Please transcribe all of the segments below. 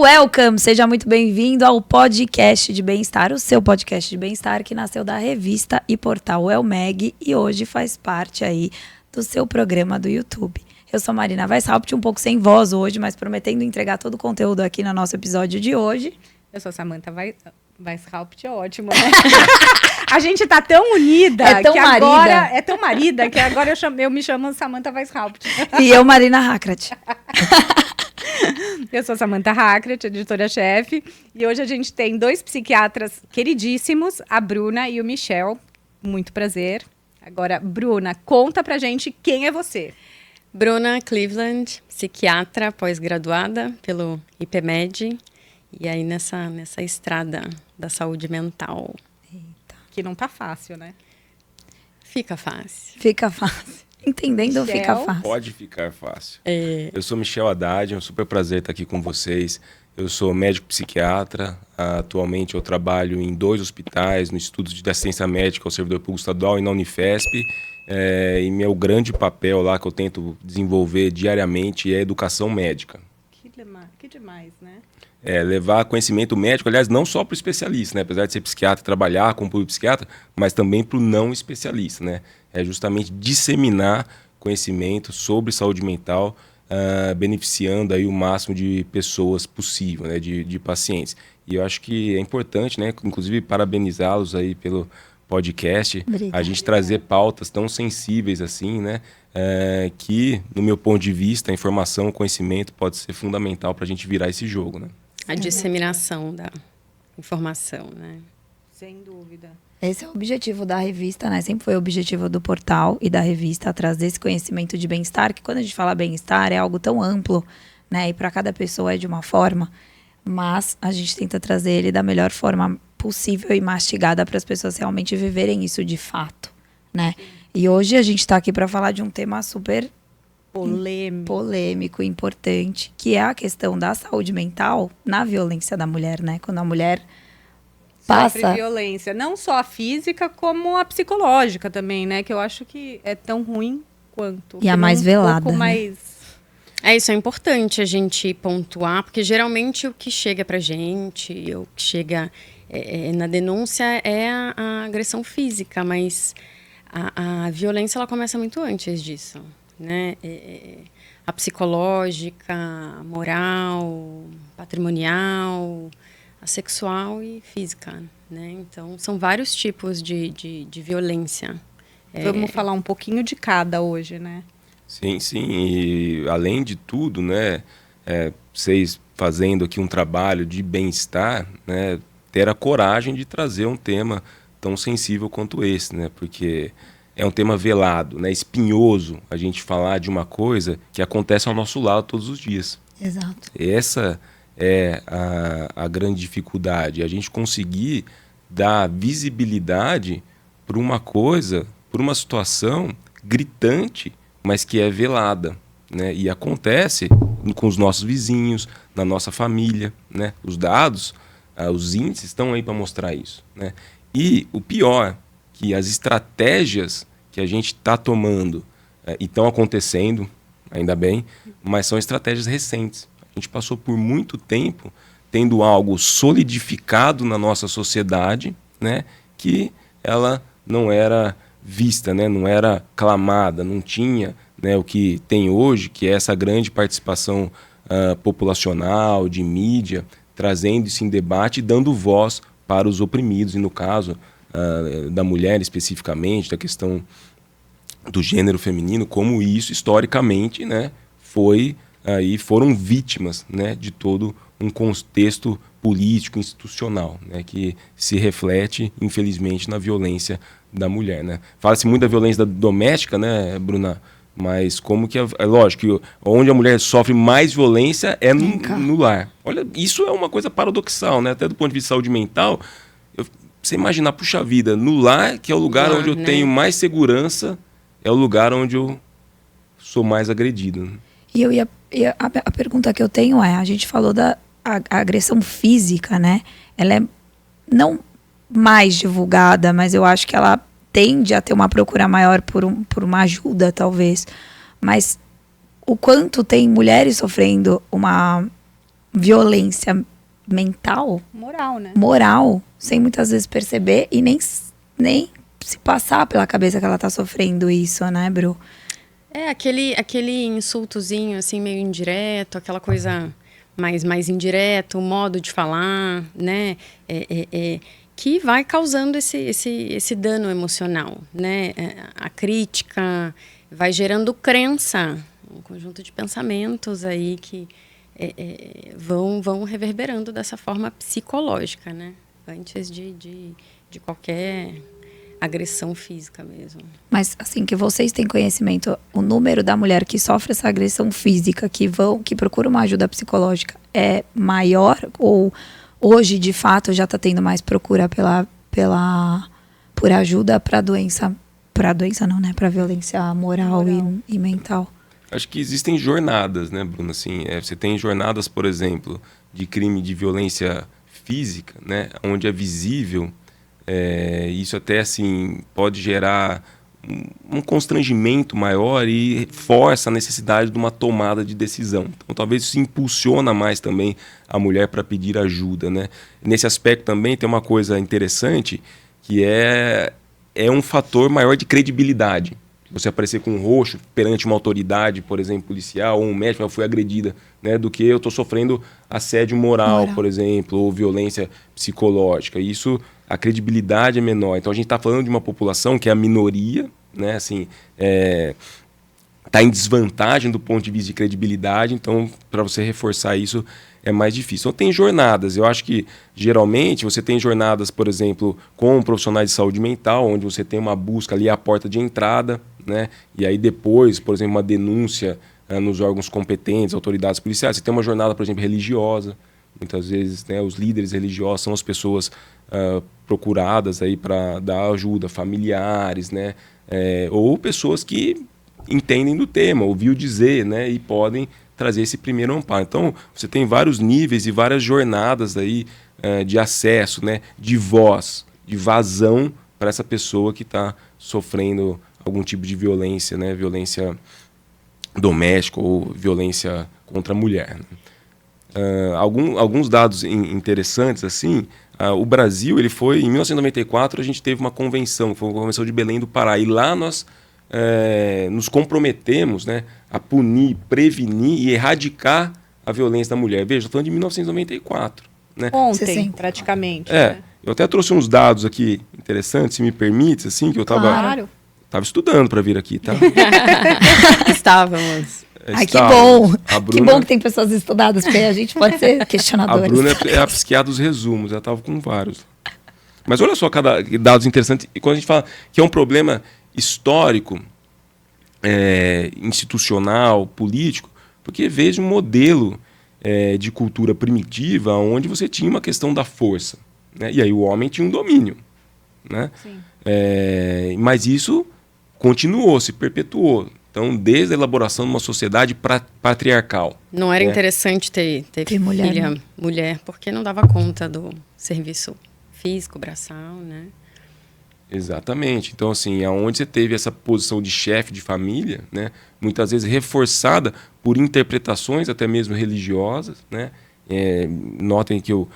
Welcome! Seja muito bem-vindo ao podcast de bem-estar, o seu podcast de bem-estar que nasceu da revista e portal Elmeg e hoje faz parte aí do seu programa do YouTube. Eu sou Marina Weishaupt, um pouco sem voz hoje, mas prometendo entregar todo o conteúdo aqui no nosso episódio de hoje. Eu sou Samantha Weishaupt, é ótimo, né? A gente tá tão unida que agora eu me chamo Samantha Weishaupt. E eu, Marina Hakrat. Eu sou Samantha Hakrat, editora-chefe, e hoje a gente tem dois psiquiatras queridíssimos, a Bruna e o Michel. Muito prazer. Agora, Bruna, conta pra gente quem é você. Bruna Cleveland, psiquiatra pós-graduada pelo IPMED, e aí nessa estrada da saúde mental. Eita. Que não tá fácil, né? Fica fácil. Fica fácil. Entendendo, Michel? fica fácil. Pode ficar fácil. Eu sou Michel Haddad, é um super prazer estar aqui com vocês. Eu sou médico psiquiatra, atualmente eu trabalho em 2 hospitais, no Instituto de Assistência Médica ao Servidor Público Estadual e na Unifesp. E meu grande papel lá que eu tento desenvolver diariamente é a educação médica. Que demais, né? Levar conhecimento médico, aliás, não só para o especialista, né? Apesar de ser psiquiatra, trabalhar como psiquiatra, mas também para o não especialista, né? É justamente disseminar conhecimento sobre saúde mental, beneficiando aí o máximo de pessoas possível, né? De pacientes. E eu acho que é importante, né? Inclusive, parabenizá-los aí pelo podcast. Obrigada. A gente trazer pautas tão sensíveis assim, né? Que, no meu ponto de vista, a informação, o conhecimento pode ser fundamental para a gente virar esse jogo, né? A disseminação da informação, né? Sem dúvida. Esse é o objetivo da revista, né? Sempre foi o objetivo do portal e da revista, trazer esse conhecimento de bem-estar, que quando a gente fala bem-estar é algo tão amplo, né? E para cada pessoa é de uma forma, mas a gente tenta trazer ele da melhor forma possível e mastigada para as pessoas realmente viverem isso de fato, né? E hoje a gente está aqui para falar de um tema super polêmico, importante, que é a questão da saúde mental na violência da mulher, né? Quando a mulher passa... Sofre violência, não só a física, como a psicológica também, né? Que eu acho que é tão ruim quanto. E a mais velada, pouco né? mais... Isso é importante a gente pontuar, porque geralmente o que chega pra gente, o que chega na denúncia é a agressão física, mas a violência ela começa muito antes disso, né? A psicológica, a moral, patrimonial, a sexual e física, né? Então, são vários tipos de violência. Vamos falar um pouquinho de cada hoje, né? Sim. E além de tudo, né, vocês fazendo aqui um trabalho de bem-estar, né, ter a coragem de trazer um tema tão sensível quanto esse, né, porque é um tema velado, né, espinhoso a gente falar de uma coisa que acontece ao nosso lado todos os dias. Exato. Essa é a grande dificuldade, a gente conseguir dar visibilidade para uma coisa, para uma situação gritante, mas que é velada, né? E acontece com os nossos vizinhos, na nossa família, né? Os dados, os índices estão aí para mostrar isso, né? E o pior, que as estratégias que a gente está tomando e estão acontecendo, ainda bem, mas são estratégias recentes. A gente passou por muito tempo tendo algo solidificado na nossa sociedade, né? Que ela não era vista, né? Não era clamada, não tinha, né, o que tem hoje, que é essa grande participação populacional, de mídia, trazendo isso em debate e dando voz para os oprimidos, e no caso da mulher especificamente, da questão do gênero feminino, como isso historicamente, né, foram vítimas, né, de todo um contexto político, institucional, né, que se reflete, infelizmente, na violência da mulher, né? Fala-se muito da violência doméstica, né, Bruna? Mas como que é lógico que onde a mulher sofre mais violência é no lar. Olha, isso é uma coisa paradoxal, né? Até do ponto de vista de saúde mental, você imaginar, puxa vida, no lar, que é o lugar onde eu tenho mais segurança, é o lugar onde eu sou mais agredido. E a pergunta que eu tenho é, a gente falou da agressão física, né? Ela é não mais divulgada, mas eu acho que ela tende a ter uma procura maior por uma ajuda, talvez. Mas o quanto tem mulheres sofrendo uma violência mental, Moral, né? moral, sem muitas vezes perceber e nem se passar pela cabeça que ela tá sofrendo isso, né, Bru? É, aquele insultozinho, assim, meio indireto, aquela coisa mais indireto, o modo de falar, né? Que vai causando esse dano emocional, né? A crítica vai gerando crença, um conjunto de pensamentos aí que vão reverberando dessa forma psicológica, né? Antes de qualquer agressão física mesmo. Mas assim, que vocês têm conhecimento, o número da mulher que sofre essa agressão física, que procura uma ajuda psicológica, é maior? Ou hoje, de fato, já está tendo mais procura por ajuda para doença não, né? Para violência moral. E mental? Acho que existem jornadas, né, Bruna? Assim, você tem jornadas, por exemplo, de crime de violência física, né, onde é visível. Isso até assim pode gerar um constrangimento maior e força a necessidade de uma tomada de decisão. Então, talvez isso impulsiona mais também a mulher para pedir ajuda, né? Nesse aspecto também tem uma coisa interessante que é um fator maior de credibilidade. Você aparecer com um roxo perante uma autoridade, por exemplo, policial, ou um médico, eu fui agredida, né, do que eu estou sofrendo assédio moral, por exemplo, ou violência psicológica. Isso, a credibilidade é menor. Então, a gente está falando de uma população que é a minoria, né, assim, está em desvantagem do ponto de vista de credibilidade. Então, para você reforçar isso, é mais difícil. Então, tem jornadas. Eu acho que, geralmente, você tem jornadas, por exemplo, com profissionais de saúde mental, onde você tem uma busca ali à porta de entrada, né? E aí depois, por exemplo, uma denúncia nos órgãos competentes, autoridades policiais. Você tem uma jornada, por exemplo, religiosa. Muitas vezes, né, os líderes religiosos são as pessoas procuradas aí para dar ajuda, familiares, né? Ou pessoas que entendem do tema, ouviu dizer, né, e podem trazer esse primeiro amparo. Então, você tem vários níveis e várias jornadas aí de acesso, né, de voz, de vazão para essa pessoa que está sofrendo algum tipo de violência, né, violência doméstica ou violência contra a mulher. Alguns dados interessantes, assim, o Brasil, ele foi, em 1994, a gente teve uma convenção, foi uma convenção de Belém do Pará, e lá nós nos comprometemos, né, a punir, prevenir e erradicar a violência da mulher. Veja, estou falando de 1994. Né? Ontem, praticamente. Né? Eu até trouxe uns dados aqui interessantes, se me permite, assim, que eu estava estudando para vir aqui, tá? Estávamos. Ai, que bom! Que bom que tem pessoas estudadas, porque a gente pode ser questionadores. A Bruna é a psiquiatra dos resumos, ela estava com vários. Mas olha só cada dados interessantes. E quando a gente fala que é um problema histórico, institucional, político, porque veja um modelo de cultura primitiva onde você tinha uma questão da força, né? E aí o homem tinha um domínio, né? Mas isso continuou, se perpetuou. Então, desde a elaboração de uma sociedade patriarcal. Não era interessante ter filha mulher, porque não dava conta do serviço físico, braçal, né? Exatamente. Então, assim, aonde você teve essa posição de chefe de família, né, muitas vezes reforçada por interpretações até mesmo religiosas, né? Notem que eu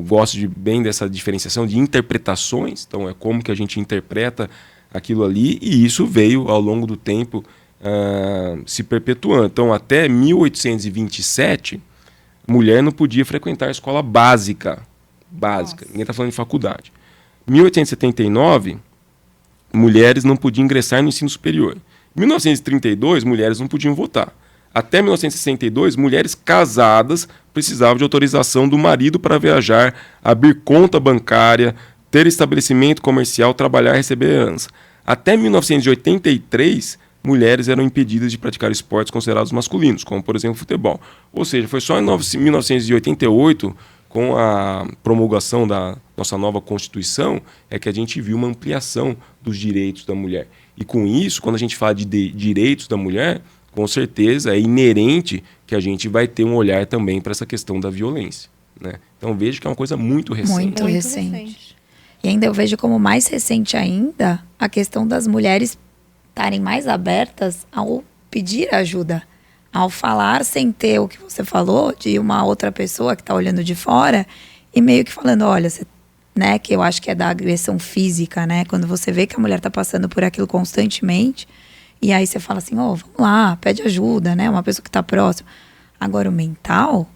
gosto bem dessa diferenciação de interpretações. Então, é como que a gente interpreta aquilo ali, e isso veio, ao longo do tempo, se perpetuando. Então, até 1827, mulher não podia frequentar a escola básica. Ninguém está falando de faculdade. 1879, mulheres não podiam ingressar no ensino superior. Em 1932, mulheres não podiam votar. Até 1962, mulheres casadas precisavam de autorização do marido para viajar, abrir conta bancária, ter estabelecimento comercial, trabalhar e receber herança. Até 1983, mulheres eram impedidas de praticar esportes considerados masculinos, como, por exemplo, futebol. Ou seja, foi só em 1988, com a promulgação da nossa nova Constituição, que a gente viu uma ampliação dos direitos da mulher. E com isso, quando a gente fala de direitos da mulher, com certeza é inerente que a gente vai ter um olhar também para essa questão da violência, né? Então vejo que é uma coisa muito recente. Muito recente. E ainda eu vejo como mais recente ainda a questão das mulheres estarem mais abertas ao pedir ajuda, ao falar sem ter o que você falou, de uma outra pessoa que tá olhando de fora, e meio que falando, olha, você, né, que eu acho que é da agressão física, né? Quando você vê que a mulher tá passando por aquilo constantemente, e aí você fala assim, vamos lá, pede ajuda, né? Uma pessoa que tá próxima. Agora, o mental,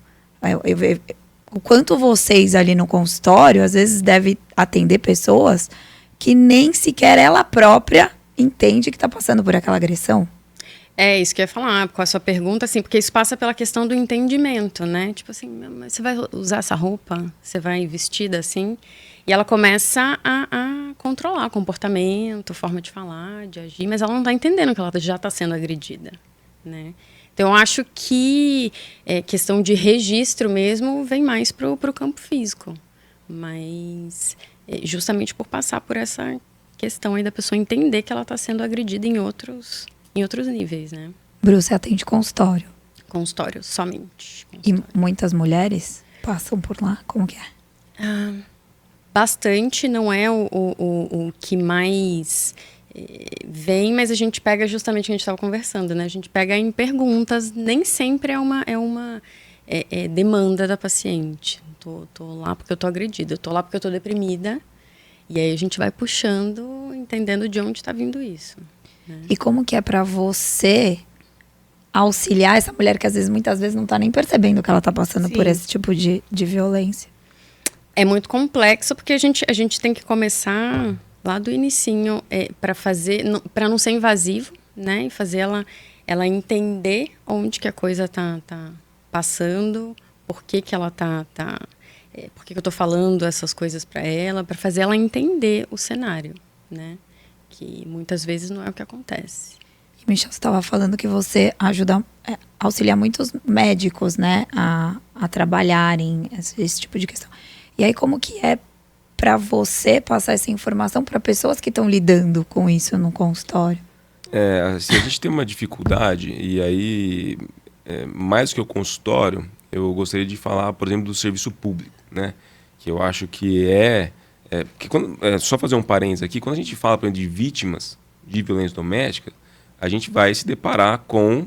o quanto vocês ali no consultório, às vezes, devem atender pessoas que nem sequer ela própria entende que tá passando por aquela agressão. É isso que eu ia falar com a sua pergunta, assim, porque isso passa pela questão do entendimento, né? Tipo assim, mas você vai usar essa roupa? Você vai vestida assim? E ela começa a controlar o comportamento, forma de falar, de agir, mas ela não está entendendo que ela já está sendo agredida, né? Então, eu acho que questão de registro mesmo vem mais para o campo físico, mas justamente por passar por essa questão aí da pessoa entender que ela está sendo agredida em outros níveis, né? Bru, você atende consultório. Consultório, somente. Consultório. E muitas mulheres passam por lá? Como que é? Bastante, não é o que mais vem, mas a gente pega justamente o que a gente estava conversando, né? A gente pega em perguntas, nem sempre é uma demanda da paciente. Tô lá porque eu tô agredida, eu tô lá porque eu tô deprimida. E aí a gente vai puxando, entendendo de onde está vindo isso. Né? E como que é pra você auxiliar essa mulher que às vezes, muitas vezes, não tá nem percebendo que ela tá passando por esse tipo de violência? É muito complexo, porque a gente tem que começar lá do inicinho para não ser invasivo, né? E fazer ela entender onde que a coisa tá passando, por que ela por que eu tô falando essas coisas para ela, para fazer ela entender o cenário, né? Que muitas vezes não é o que acontece. E, Michel, você estava falando que você auxilia muitos médicos, né, a trabalharem esse tipo de questão. E aí, como que é para você passar essa informação para pessoas que estão lidando com isso no consultório? Assim, a gente tem uma dificuldade, e aí, mais que o consultório, eu gostaria de falar, por exemplo, do serviço público, né? Que eu acho que porque só fazer um parênteses aqui, quando a gente fala, por exemplo, de vítimas de violência doméstica, a gente vai se deparar com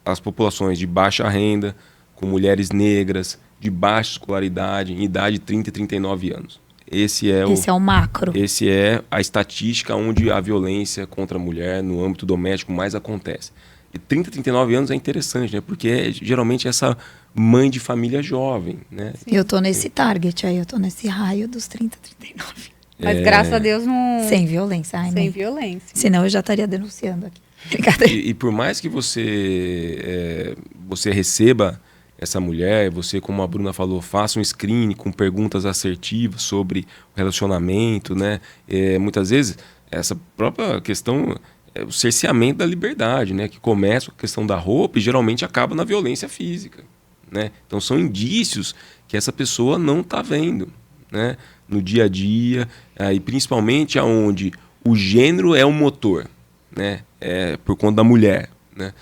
as populações de baixa renda, com mulheres negras, de baixa escolaridade, em idade de 30 e 39 anos. Esse é o macro. Esse é a estatística onde a violência contra a mulher no âmbito doméstico mais acontece. E 30 a 39 anos é interessante, né? Porque é geralmente essa mãe de família jovem, né? Sim. Eu tô nesse target aí, eu tô nesse raio dos 30 a 39. Mas graças a Deus não... Sem violência. Ai, sem violência. Senão eu já estaria denunciando aqui. E por mais que você receba essa mulher, você, como a Bruna falou, faça um screening com perguntas assertivas sobre o relacionamento, né? Muitas vezes, essa própria questão é o cerceamento da liberdade, né? Que começa com a questão da roupa e geralmente acaba na violência física, né? Então, são indícios que essa pessoa não está vendo, né? No dia a dia, e principalmente aonde o gênero é o motor, né? Por conta da mulher, né?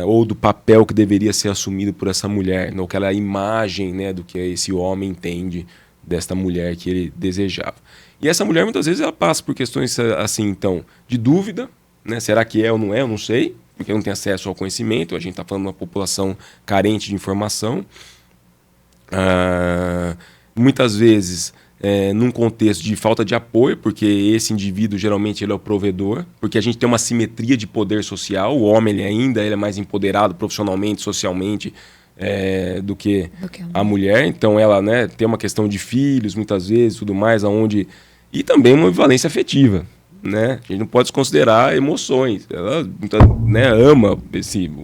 Ou do papel que deveria ser assumido por essa mulher, ou aquela imagem, né, do que esse homem entende desta mulher que ele desejava. E essa mulher, muitas vezes, ela passa por questões assim, então, de dúvida, né? Será que é ou não é? Eu não sei, porque não tem acesso ao conhecimento. A gente está falando de uma população carente de informação. Muitas vezes, num contexto de falta de apoio, porque esse indivíduo, geralmente, ele é o provedor, porque a gente tem uma simetria de poder social. O homem, ele é mais empoderado profissionalmente, socialmente, do que a mulher. Então, ela, né, tem uma questão de filhos, muitas vezes, tudo mais, aonde... E também uma violência afetiva, né? A gente não pode desconsiderar emoções. Ela, né, ama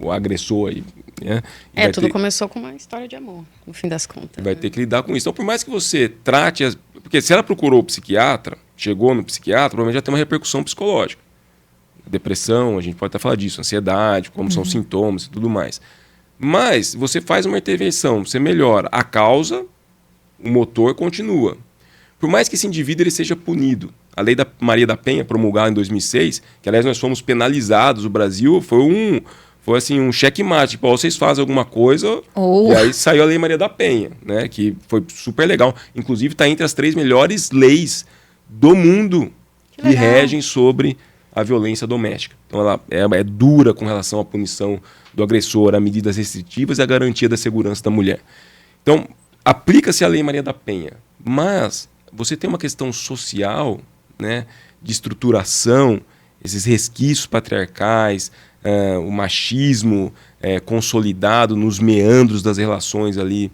o agressor aí. Né? Tudo começou com uma história de amor, no fim das contas. Vai ter que lidar com isso. Então, por mais que você trate... Porque se ela procurou o psiquiatra, chegou no psiquiatra, provavelmente já tem uma repercussão psicológica. Depressão, a gente pode até falar disso, ansiedade, como são os sintomas e tudo mais. Mas você faz uma intervenção, você melhora a causa, o motor continua. Por mais que esse indivíduo ele seja punido. A lei da Maria da Penha, promulgada em 2006, que aliás nós fomos penalizados, o Brasil, foi assim, um checkmate. Tipo, vocês fazem alguma coisa, e aí saiu a Lei Maria da Penha, né? Que foi super legal. Inclusive está entre as 3 melhores leis do mundo que regem sobre a violência doméstica. Então, ela é dura com relação à punição do agressor, a medidas restritivas e a garantia da segurança da mulher. Então, aplica-se a Lei Maria da Penha, mas você tem uma questão social, né, de estruturação, esses resquícios patriarcais, o machismo consolidado nos meandros das relações ali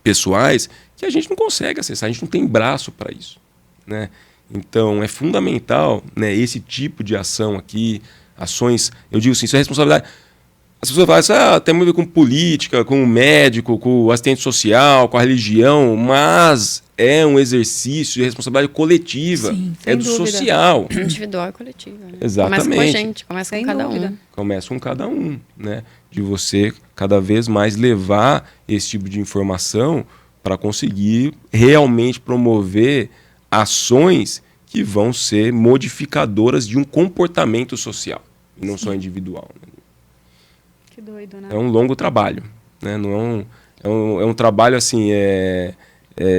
pessoais, que a gente não consegue acessar, a gente não tem braço para isso, né? Então, é fundamental, né, esse tipo de ação aqui, ações, eu digo assim, isso é responsabilidade. As pessoas falam assim, tem a ver com política, com o médico, com o assistente social, com a religião, mas é um exercício de responsabilidade coletiva. Sim, é do dúvida. social. Individual e coletiva. Né? Exatamente. Começa com a gente, começa Sem com cada dúvida. um. Começa com cada um, né? De você cada vez mais levar esse tipo de informação para conseguir realmente promover ações que vão ser modificadoras de um comportamento social, e não só individual. Né? Que doido, né? É um longo trabalho, né? Não é um trabalho assim,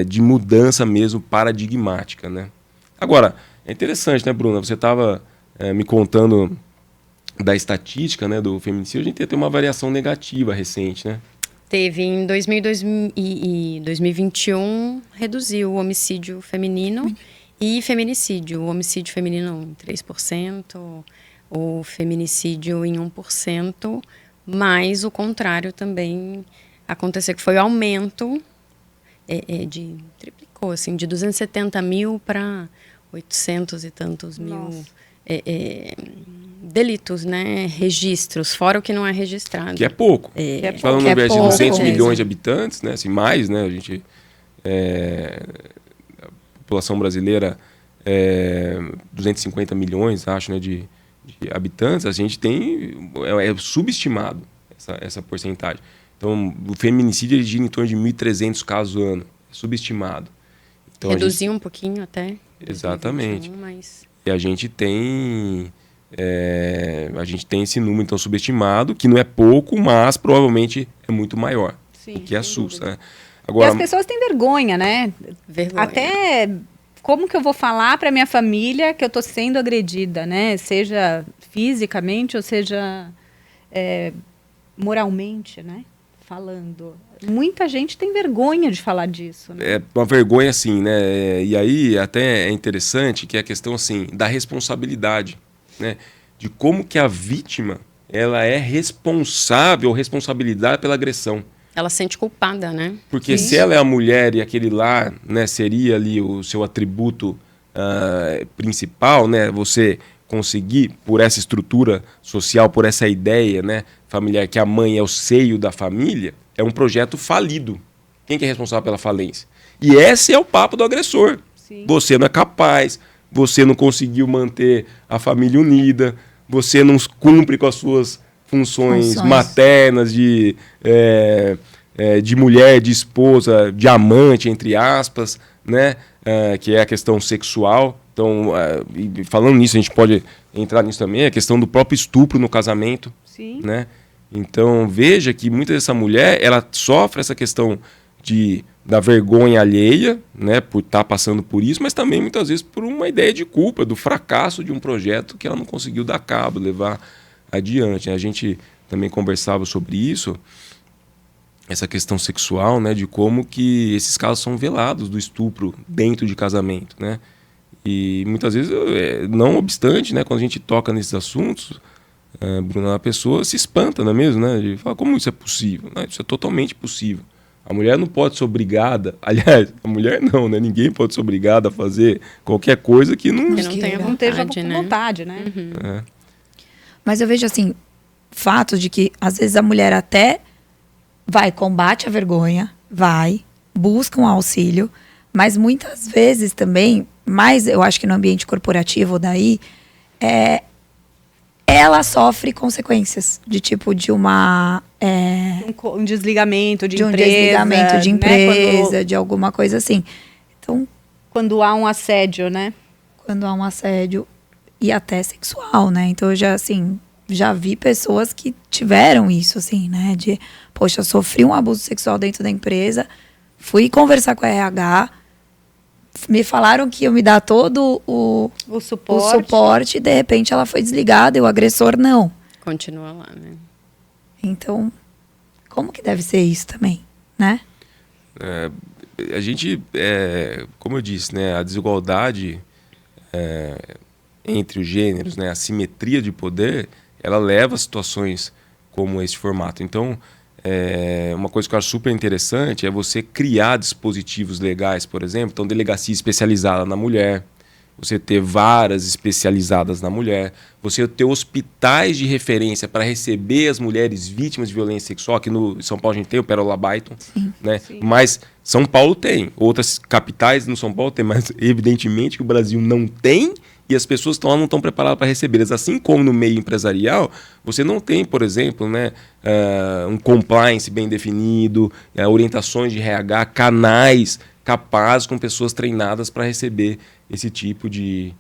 de mudança mesmo paradigmática, né? Agora, é interessante, né, Bruna? Você estava me contando da estatística, né, do feminicídio. A gente tem uma variação negativa recente, né? Teve em 2021, reduziu o homicídio feminino e feminicídio. O homicídio feminino em 3%, o feminicídio em 1%, mas o contrário também aconteceu, que foi o aumento triplicou, assim, de 270 mil para 800 e tantos mil delitos, né, registros, fora o que não é registrado. Que é pouco. Falando no universo de 200 milhões de habitantes, né, assim, mais, né, a população brasileira 250 milhões, acho, né, de habitantes, a gente tem, subestimado essa porcentagem. Então, o feminicídio ele gira em torno de 1.300 casos ao ano, é subestimado. Então, reduziu um pouquinho até. Exatamente. 2021, mas... E a gente tem esse número então subestimado, que não é pouco, mas provavelmente é muito maior. Sim, o que assusta, né? E Agora, as pessoas têm vergonha, né? Vergonha. Até como que eu vou falar para minha família que eu estou sendo agredida, né? Seja fisicamente ou seja moralmente, né? Falando. Muita gente tem vergonha de falar disso, né? é uma vergonha, assim, né? E aí até é interessante que é a questão, assim, da responsabilidade, né? De como que a vítima, ela é responsável, responsabilidade pela agressão. Ela se sente culpada, né? Porque se ela é a mulher e aquele lá, né, seria ali o seu atributo principal, né? Você conseguir, por essa estrutura social, por essa ideia, né, familiar, que a mãe é o seio da família, é um projeto falido. Quem que é responsável pela falência? E esse é o papo do agressor. Sim. Você não é capaz, você não conseguiu manter a família unida, você não cumpre com as suas funções maternas de mulher, de esposa, de amante, entre aspas, né? Que é a questão sexual. Então, falando nisso, a gente pode entrar nisso também, a questão do próprio estupro no casamento. Sim. Né? Então, veja que muitas dessa mulher, ela sofre essa questão da vergonha alheia, né, por estar passando por isso, mas também muitas vezes por uma ideia de culpa, do fracasso de um projeto que ela não conseguiu dar cabo, levar adiante. A gente também conversava sobre isso, essa questão sexual, né, de como que esses casos são velados do estupro dentro de casamento, né? E muitas vezes, não obstante, né, quando a gente toca nesses assuntos, Bruna, a pessoa se espanta, não é mesmo? Né? De falar, como isso é possível? Não, isso é totalmente possível. A mulher não pode ser obrigada, aliás, a mulher não, né? Ninguém pode ser obrigada a fazer qualquer coisa que não tenha Não esteja vontade, com né? vontade, né? Uhum. Mas eu vejo assim, fato de que às vezes a mulher até combate a vergonha, busca um auxílio, mas muitas vezes também, mais eu acho que no ambiente corporativo daí, ela sofre consequências de tipo de Um desligamento de um empresa. desligamento de né? empresa, de alguma coisa assim. Então, Quando há um assédio, né? quando há um assédio e até sexual, né? Então eu já vi pessoas que tiveram isso, assim, né? De, poxa, sofri um abuso sexual dentro da empresa, fui conversar com a RH, me falaram que iam me dar todo o suporte e de repente ela foi desligada e o agressor não. Continua lá, né? Então, como que deve ser isso também, né? A gente, como eu disse, né, a desigualdade entre os gêneros, né, a simetria de poder, ela leva a situações como esse formato. Então, uma coisa que eu acho super interessante é você criar dispositivos legais, por exemplo, então delegacia especializada na mulher, você ter varas especializadas na mulher, você ter hospitais de referência para receber as mulheres vítimas de violência sexual. Aqui no São Paulo a gente tem o Pérola Byton, né? Sim. Mas São Paulo tem, outras capitais no São Paulo tem, mas evidentemente que o Brasil não tem e as pessoas estão lá não estão preparadas para recebê-las. Assim como no meio empresarial, você não tem, por exemplo, né, um compliance bem definido, orientações de RH, canais capazes com pessoas treinadas para receber esse tipo de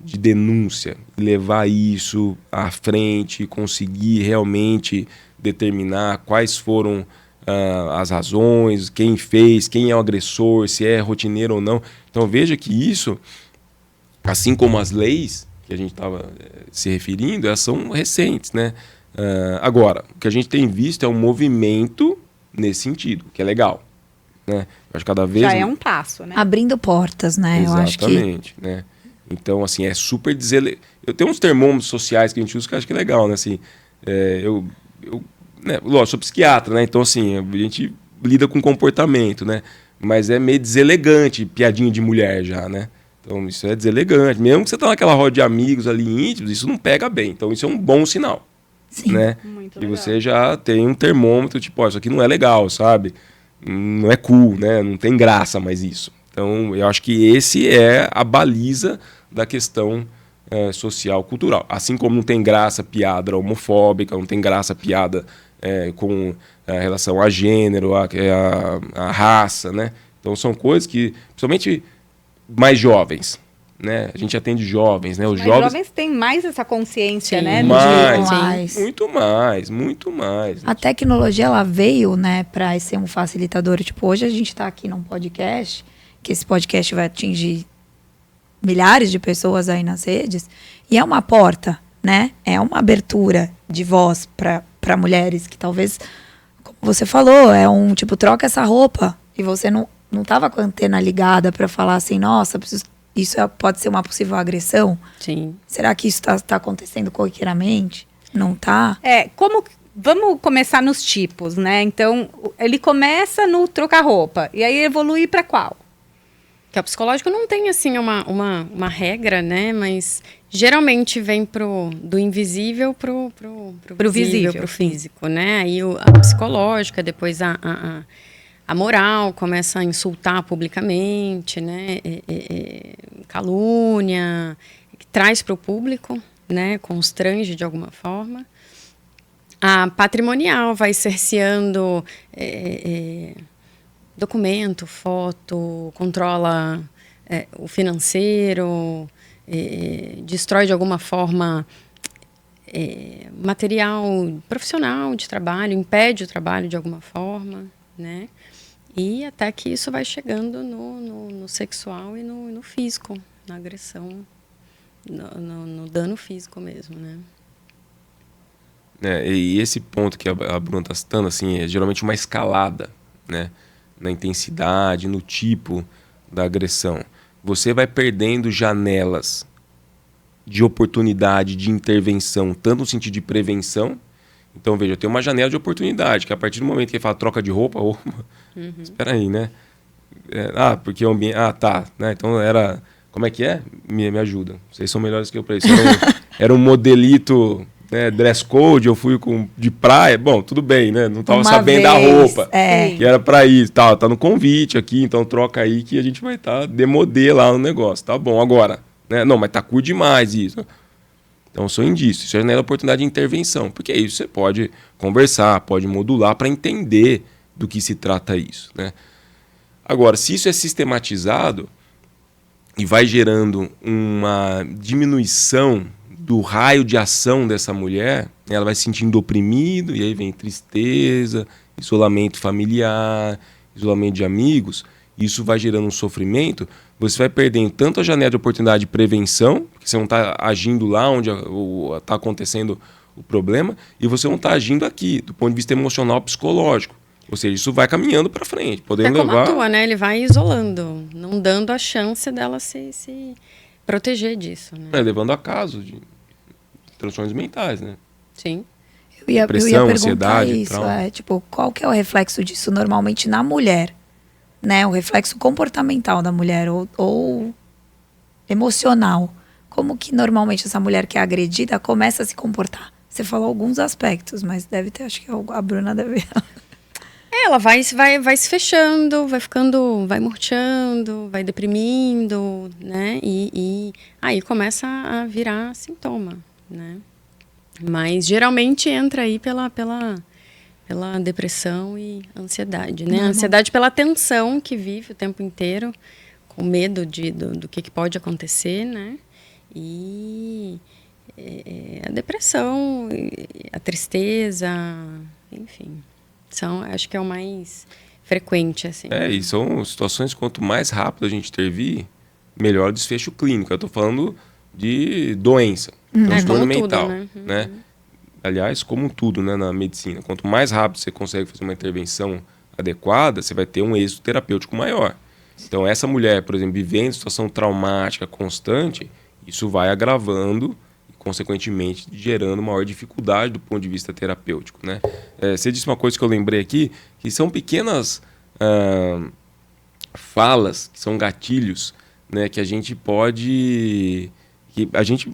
denúncia, levar isso à frente, conseguir realmente determinar quais foram as razões, quem fez, quem é o agressor, se é rotineiro ou não. Então veja que isso, assim como as leis que a gente estava se referindo, elas são recentes, né? Agora, o que a gente tem visto é um movimento nesse sentido, que é legal. Né? Acho que cada vez já é um passo, né? Abrindo portas, né? Exatamente, eu acho que... né? Então, assim, é super Eu tenho uns termômetros sociais que a gente usa que eu acho que é legal, né? Assim, né? Lógico, sou psiquiatra, né? Então, assim, a gente lida com comportamento, né? Mas é meio deselegante, piadinha de mulher já, né? Então, isso é deselegante. Mesmo que você tá naquela roda de amigos ali íntimos, isso não pega bem. Então, isso é um bom sinal. Sim. Né? Muito e legal. você já tem um termômetro, tipo, ó, isso aqui não é legal, sabe? Não é cool, né? Não tem graça mais isso. Então, eu acho que esse é a baliza da questão social, cultural. Assim como não tem graça piada homofóbica, não tem graça piada com relação a gênero, a raça, né? Então, são coisas que, principalmente mais jovens, né? A gente atende jovens, né? Os jovens têm mais essa consciência, sim, né? Muito mais. A tecnologia, ela veio, né, para ser um facilitador. Tipo, hoje a gente está aqui num podcast, que esse podcast vai atingir milhares de pessoas aí nas redes, e é uma porta, né? É uma abertura de voz para mulheres que talvez, como você falou, tipo, troca essa roupa e você não tava com a antena ligada para falar assim, nossa, isso pode ser uma possível agressão? Sim. Será que isso tá acontecendo corriqueiramente? Não tá? Vamos começar nos tipos, né? Então, ele começa no trocar roupa, e aí evolui para qual? Que o psicológico não tem, assim, uma regra, né? Mas geralmente vem do invisível pro visível, pro físico, né? Aí a psicológica, depois a moral começa a insultar publicamente, né? Calúnia, que traz para o público, né? Constrange de alguma forma. A patrimonial vai cerceando documento, foto, controla o financeiro, destrói de alguma forma material profissional de trabalho, impede o trabalho de alguma forma, né? E até que isso vai chegando no sexual e no físico, na agressão, no dano físico mesmo, né? E esse ponto que a Bruna está citando, assim, é geralmente uma escalada, né? Na intensidade, no tipo da agressão. Você vai perdendo janelas de oportunidade, de intervenção, tanto no sentido de prevenção. Então, veja, eu tenho uma janela de oportunidade, que a partir do momento que ele fala troca de roupa, espera aí, né? Porque o ambiente... tá. Né? Então, era... Como é que é? Me ajuda. Vocês são melhores que eu para isso. Era um modelito... Né, dress code, eu fui de praia, bom, tudo bem, né? Não estava sabendo da roupa, que era para isso, tá no convite aqui, então troca aí que a gente vai estar demodê lá no negócio, tá bom, agora, né? Não, mas tá curto demais isso. Então, são indícios, isso é a oportunidade de intervenção, porque isso você pode conversar, pode modular para entender do que se trata isso, né? Agora, se isso é sistematizado e vai gerando uma diminuição do raio de ação dessa mulher, ela vai se sentindo oprimida, e aí vem tristeza, isolamento familiar, isolamento de amigos. isso vai gerando um sofrimento, você vai perdendo tanto a janela de oportunidade de prevenção, porque você não está agindo lá onde está acontecendo o problema, e você não está agindo aqui, do ponto de vista emocional, psicológico. Ou seja, isso vai caminhando para frente, podendo como levar... atua, né? Ele vai isolando, não dando a chance dela se proteger disso, né? levando a casos de transtornos mentais, né? Sim. Eu ia Depressão, perguntar ansiedade, isso, trauma. tipo, qual que é o reflexo disso normalmente na mulher, né? O reflexo comportamental da mulher ou emocional. Como que normalmente essa mulher que é agredida começa a se comportar? Você falou alguns aspectos, mas deve ter, acho que a Bruna deve... Ela vai se fechando, vai murchando, vai deprimindo, né? E aí começa a virar sintoma, né? Mas geralmente entra aí pela depressão e ansiedade, né? Ansiedade pela tensão que vive o tempo inteiro, com medo do que pode acontecer, né? E a depressão, a tristeza, enfim, acho que é o mais frequente, assim. E são situações, quanto mais rápido a gente intervir, melhor o desfecho clínico. Eu estou falando de doença, transtorno mental, tudo, né? Aliás, como tudo, né, na medicina, quanto mais rápido você consegue fazer uma intervenção adequada, você vai ter um êxito terapêutico maior. Então, essa mulher, por exemplo, vivendo situação traumática constante, isso vai agravando e, consequentemente, gerando maior dificuldade do ponto de vista terapêutico, né? Você disse uma coisa que eu lembrei aqui, que são pequenas falas, que são gatilhos, né, que a gente pode... que a gente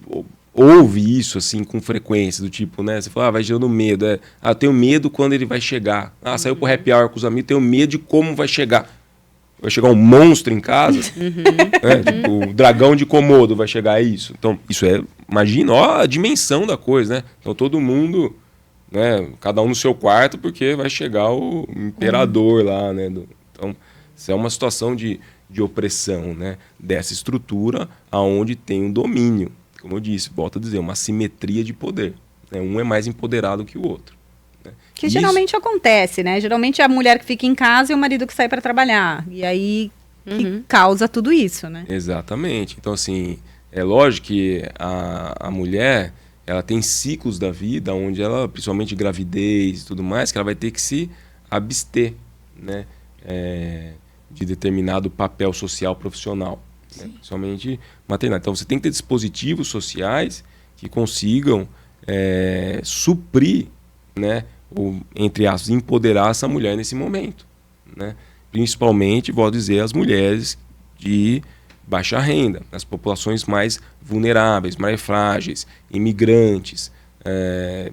ouve isso assim com frequência, do tipo, né? Você fala, vai gerando medo. Eu tenho medo quando ele vai chegar. Saiu pro happy hour com os amigos, tenho medo de como vai chegar. Vai chegar um monstro em casa, né? Tipo, o dragão de Komodo vai chegar, isso. Então, isso imagina, a dimensão da coisa, né? Então, todo mundo, né? Cada um no seu quarto, porque vai chegar o imperador lá, né? Então, isso é uma situação de opressão, né? Dessa estrutura aonde tem um domínio. Como eu disse, volto a dizer, uma simetria de poder, né? Um é mais empoderado que o outro, né? Que geralmente acontece, né? Geralmente é a mulher que fica em casa e o marido que sai para trabalhar. E aí que causa tudo isso, né? Exatamente. Então, assim, é lógico que a mulher, ela tem ciclos da vida onde ela, principalmente gravidez e tudo mais, que ela vai ter que se abster, né? De determinado papel social profissional, né? Principalmente maternal. Então, você tem que ter dispositivos sociais que consigam suprir, né? Ou, entre aspas, empoderar essa mulher nesse momento, né? Principalmente, vou dizer, as mulheres de baixa renda, as populações mais vulneráveis, mais frágeis, imigrantes.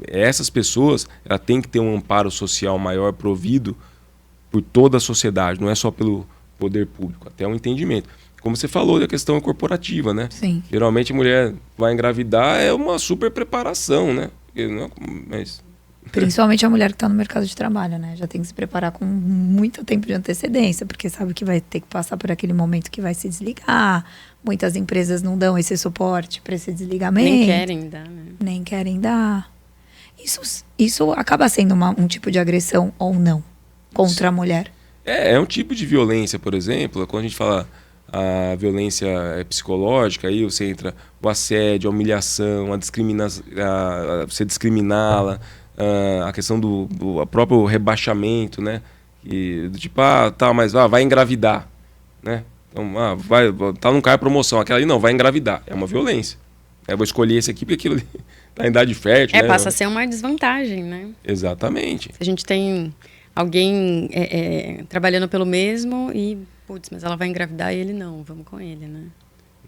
Essas pessoas, ela tem que ter um amparo social maior provido por toda a sociedade, não é só pelo poder público, até um entendimento. Como você falou da questão corporativa, né? Sim. Geralmente a mulher vai engravidar, é uma super preparação, né? Mas... Principalmente a mulher que está no mercado de trabalho, né? Já tem que se preparar com muito tempo de antecedência, porque sabe que vai ter que passar por aquele momento que vai se desligar. Muitas empresas não dão esse suporte para esse desligamento. Nem querem dar, né? Nem querem dar. Isso acaba sendo um tipo de agressão ou não contra a mulher? É um tipo de violência, por exemplo, quando a gente fala a violência psicológica, aí você entra o assédio, a humilhação, você discriminá-la, a questão do próprio rebaixamento, né? Do tipo, mas vai engravidar, né? Então, tá num cargo de promoção, aquela ali não, vai engravidar. É uma violência. Eu vou escolher esse aqui porque aquilo ali tá em idade fértil, né? Passa a ser uma desvantagem, né? Exatamente. Se a gente tem alguém trabalhando pelo mesmo e, putz, mas ela vai engravidar e ele não, vamos com ele, né?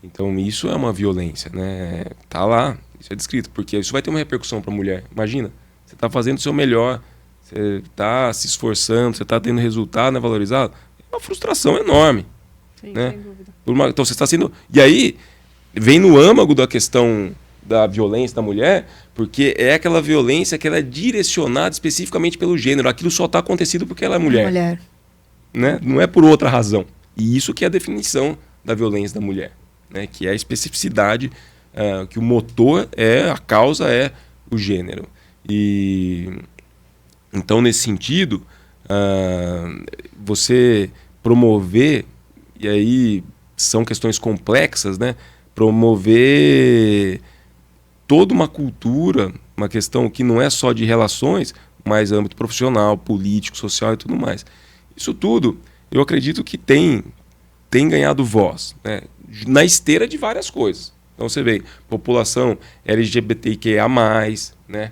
Então isso é uma violência, né? Tá lá, isso é descrito, porque isso vai ter uma repercussão para a mulher. Imagina, você tá fazendo o seu melhor, você tá se esforçando, você tá tendo resultado, né, valorizado, é uma frustração enorme. Sim, né? sem dúvida. Então você está sendo... E aí, vem no âmago da questão da violência da mulher, porque é aquela violência que ela é direcionada especificamente pelo gênero. Aquilo só está acontecido porque ela é mulher. Né? Não é por outra razão. E isso que é a definição da violência da mulher, né? Que é a especificidade, que o motor a causa é o gênero. E então, nesse sentido, você promover e aí são questões complexas, né? Promover toda uma cultura, uma questão que não é só de relações, mas âmbito profissional, político, social e tudo mais. Isso tudo, eu acredito que tem ganhado voz, né? Na esteira de várias coisas. Então você vê, população LGBTQIA+, né?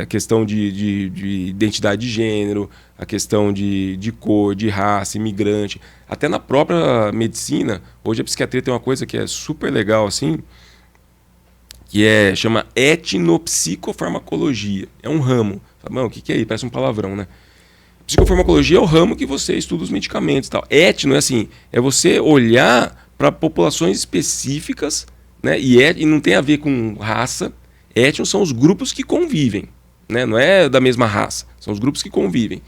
A questão de identidade de gênero, a questão de cor, de raça, imigrante. Até na própria medicina, hoje a psiquiatria tem uma coisa que é super legal, assim, que chama etnopsicofarmacologia. É um ramo. Sabe, o que é isso? Parece um palavrão, né? Psicofarmacologia é o ramo que você estuda os medicamentos e tal. Etno é assim, é você olhar para populações específicas, né? E não tem a ver com raça. Etno são os grupos que convivem, né? Não é da mesma raça, são os grupos que convivem.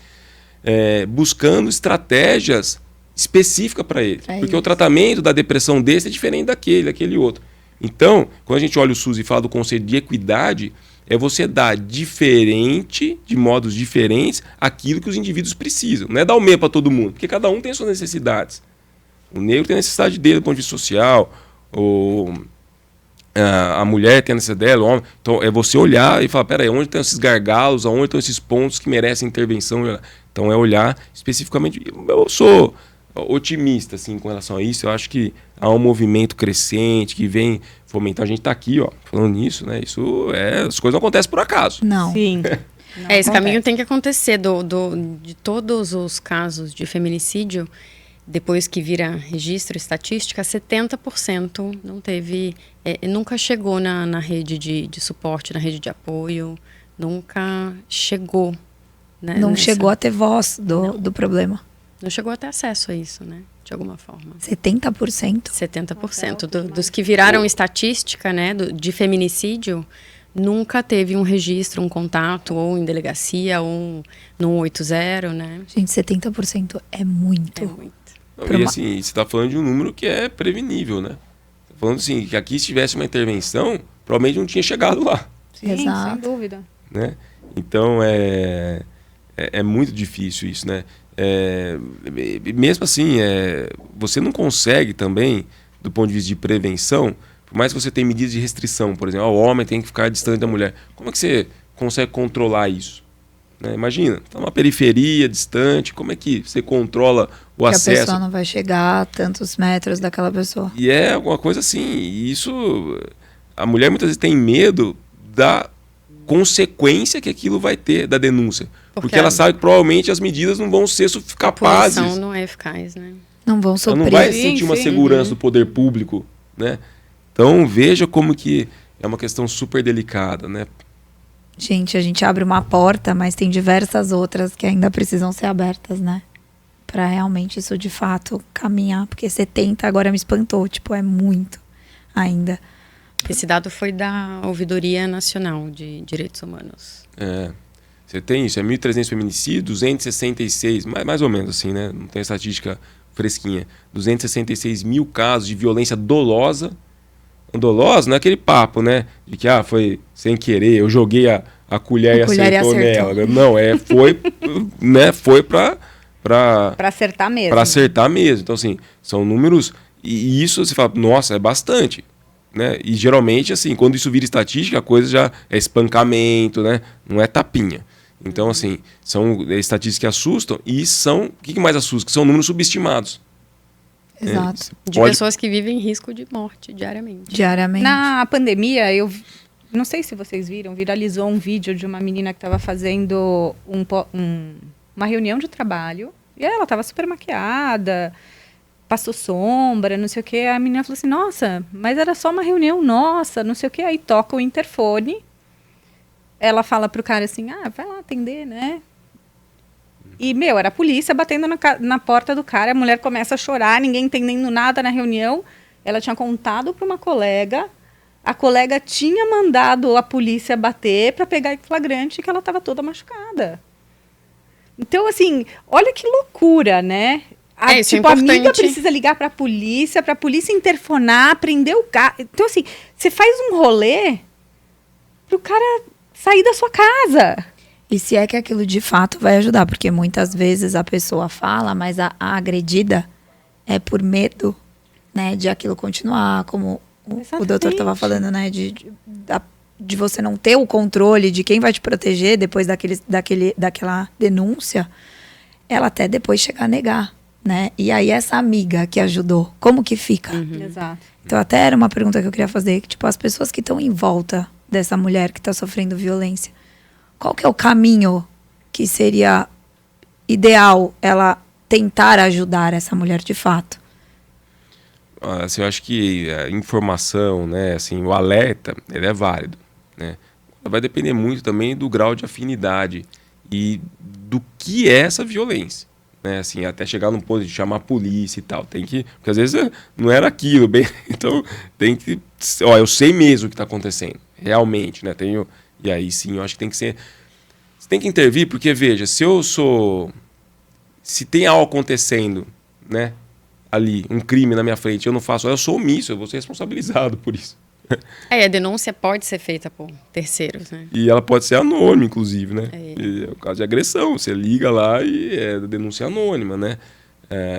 Buscando estratégias específicas para ele. Porque isso. O tratamento da depressão desse é diferente daquele outro. Então, quando a gente olha o SUS e fala do conceito de equidade, é você dar diferente, de modos diferentes, aquilo que os indivíduos precisam. Não é dar o mesmo para todo mundo, porque cada um tem suas necessidades. O negro tem a necessidade dele do ponto de vista social, a mulher tem a necessidade dela, o homem. Então, é você olhar e falar, peraí, onde estão esses gargalos, onde estão esses pontos que merecem intervenção? Então, é olhar especificamente. Eu sou otimista assim, com relação a isso. Eu acho que há um movimento crescente que vem fomentar. A gente está aqui, falando nisso, né? As coisas não acontecem por acaso. Não. Sim. Esse caminho tem que acontecer de todos os casos de feminicídio, depois que vira registro, estatística, 70% não teve, nunca chegou na rede de suporte, na rede de apoio, nunca chegou. Né, Não chegou a ter voz do problema. Não chegou a ter acesso a isso, né? De alguma forma. 70%? 70% dos que viraram estatística, né, de feminicídio, nunca teve um registro, um contato, ou em delegacia, ou no 180, né? Gente, 70% é muito. É muito. E assim, você está falando de um número que é prevenível, né? Tá falando assim, que aqui se tivesse uma intervenção, provavelmente não tinha chegado lá. Sim, Exato. sem dúvida. Né? Então, é muito difícil isso, né? Mesmo assim, você não consegue também, do ponto de vista de prevenção, por mais que você tenha medidas de restrição, por exemplo, o homem tem que ficar distante da mulher. Como é que você consegue controlar isso? Né? Imagina, está numa periferia, distante, como é que você controla o acesso? Que a pessoa não vai chegar a tantos metros daquela pessoa. E é alguma coisa assim, e isso, a mulher muitas vezes tem medo da consequência que aquilo vai ter, da denúncia. Porque ela sabe que provavelmente as medidas não vão ser capazes. A punição não é eficaz, né? Não vão Ela não suprir. vai sentir uma segurança do poder público, né? Então veja como que é uma questão super delicada, né? Gente, a gente abre uma porta, mas tem diversas outras que ainda precisam ser abertas, né? Pra realmente isso de fato caminhar. Porque 70 agora me espantou, tipo, é muito ainda. Esse dado foi da Ouvidoria Nacional de Direitos Humanos. Você tem isso, 1.300 feminicídios, 266, mais ou menos assim, né? Não tem estatística fresquinha. 266 mil casos de violência dolosa. Dolosa não é aquele papo, né? De que foi sem querer, eu joguei a colher e acertou nela. Não, foi, né? Foi para acertar mesmo. Para acertar mesmo. Então, assim, são números. E isso você fala, nossa, é bastante. Né? E geralmente, assim, quando isso vira estatística, a coisa já é espancamento, né? Não é tapinha. Então, assim, são estatísticas que assustam e são. O que mais assusta? Que são números subestimados. Exato. De pessoas que vivem em risco de morte diariamente. Na pandemia, eu não sei se vocês viram, viralizou um vídeo de uma menina que estava fazendo uma reunião de trabalho. E ela estava super maquiada, passou sombra, não sei o quê. A menina falou assim, nossa, mas era só uma reunião nossa, não sei o quê. Aí toca o interfone. Ela fala pro cara assim, vai lá atender, né? E, era a polícia batendo na porta do cara. A mulher começa a chorar, ninguém entendendo nada na reunião. Ela tinha contado para uma colega. A colega tinha mandado a polícia bater para pegar em flagrante que ela estava toda machucada. Então, assim, olha que loucura, né? Isso tipo, é a amiga precisa ligar para a polícia interfonar, prender o cara. Então, assim, você faz um rolê pro cara sair da sua casa. E se é que aquilo de fato vai ajudar, porque muitas vezes a pessoa fala, mas a agredida, é por medo, né, de aquilo continuar, como o doutor estava falando, né, de você não ter o controle de quem vai te proteger depois daquela denúncia, ela até depois chegar a negar, né? E aí essa amiga que ajudou, como que fica? Exato. Então até era uma pergunta que eu queria fazer, que, tipo, as pessoas que estão em volta dessa mulher que está sofrendo violência, qual que é o caminho que seria ideal ela tentar ajudar essa mulher de fato? Assim, eu acho que a informação, né, assim, o alerta, ele é válido, né? Vai depender muito também do grau de afinidade e do que é essa violência, né? Assim, até chegar num ponto de chamar a polícia e tal, tem que, porque às vezes não era aquilo, bem, então tem que, ó, eu sei mesmo o que está acontecendo, realmente, né? E aí sim, eu acho que tem que ser, você tem que intervir, porque veja, se tem algo acontecendo, né, ali, um crime na minha frente, eu não faço, eu sou omisso, eu vou ser responsabilizado por isso. A denúncia pode ser feita por terceiros, né? E ela pode ser anônima, inclusive, né? É. E é o caso de agressão, você liga lá e é denúncia anônima, né?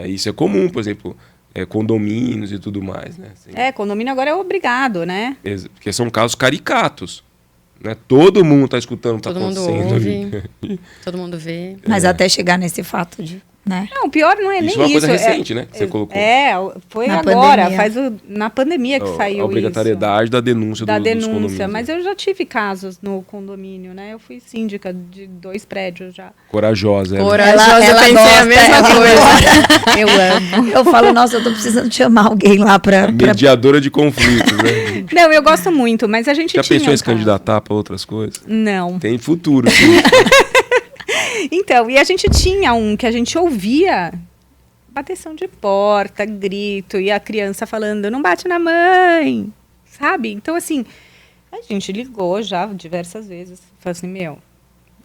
Isso é comum, por exemplo, condomínios e tudo mais, né? Assim, Condomínio agora é obrigado, né? porque são casos caricatos, né? Todo mundo está escutando o que está Todo mundo acontecendo ouve. ali. Todo mundo vê. Mas até chegar nesse fato de, né? Não, o pior não é Isso nem é uma coisa isso. recente, né? Que você colocou. Foi Na agora, pandemia. na pandemia que saiu A obrigatoriedade da denúncia da dos denúncia, condomínios. mas eu já tive casos no condomínio, né? Eu fui síndica de 2 prédios já. Corajosa. Corajosa, eu pensei gosta, a mesma ela coisa. Eu amo. Eu falo, nossa, eu tô precisando chamar alguém lá pra... Mediadora de conflitos, né? Não, eu gosto muito, mas a gente Já tinha pensou em um se caso. candidatar para outras coisas? Não. Tem futuro, sim. Então, e a gente tinha um que a gente ouvia bateção de porta, grito, e a criança falando, não bate na mãe, sabe? Então, assim, a gente ligou já diversas vezes, falou assim, meu,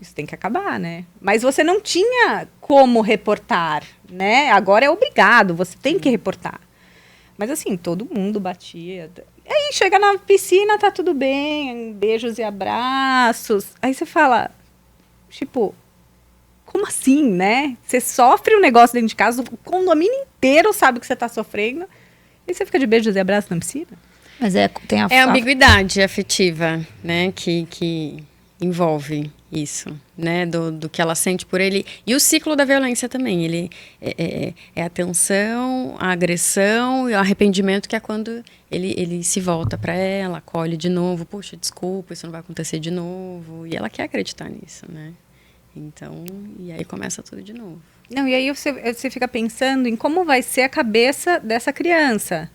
isso tem que acabar, né? Mas você não tinha como reportar, né? Agora é obrigado, você tem que reportar. Mas assim, todo mundo batia. Aí chega na piscina, tá tudo bem, beijos e abraços. Aí você fala, tipo, como assim, né? Você sofre um negócio dentro de casa, o condomínio inteiro sabe que você tá sofrendo, e você fica de beijos e abraços na piscina? Mas tem É a ambiguidade afetiva, né, que envolve isso, né, do que ela sente por ele. E o ciclo da violência também, ele é a tensão, a agressão e o arrependimento, que é quando ele se volta para ela, acolhe de novo, puxa, desculpa, isso não vai acontecer de novo. E ela quer acreditar nisso, né? Então, e aí começa tudo de novo. Não, e aí você fica pensando em como vai ser a cabeça dessa criança.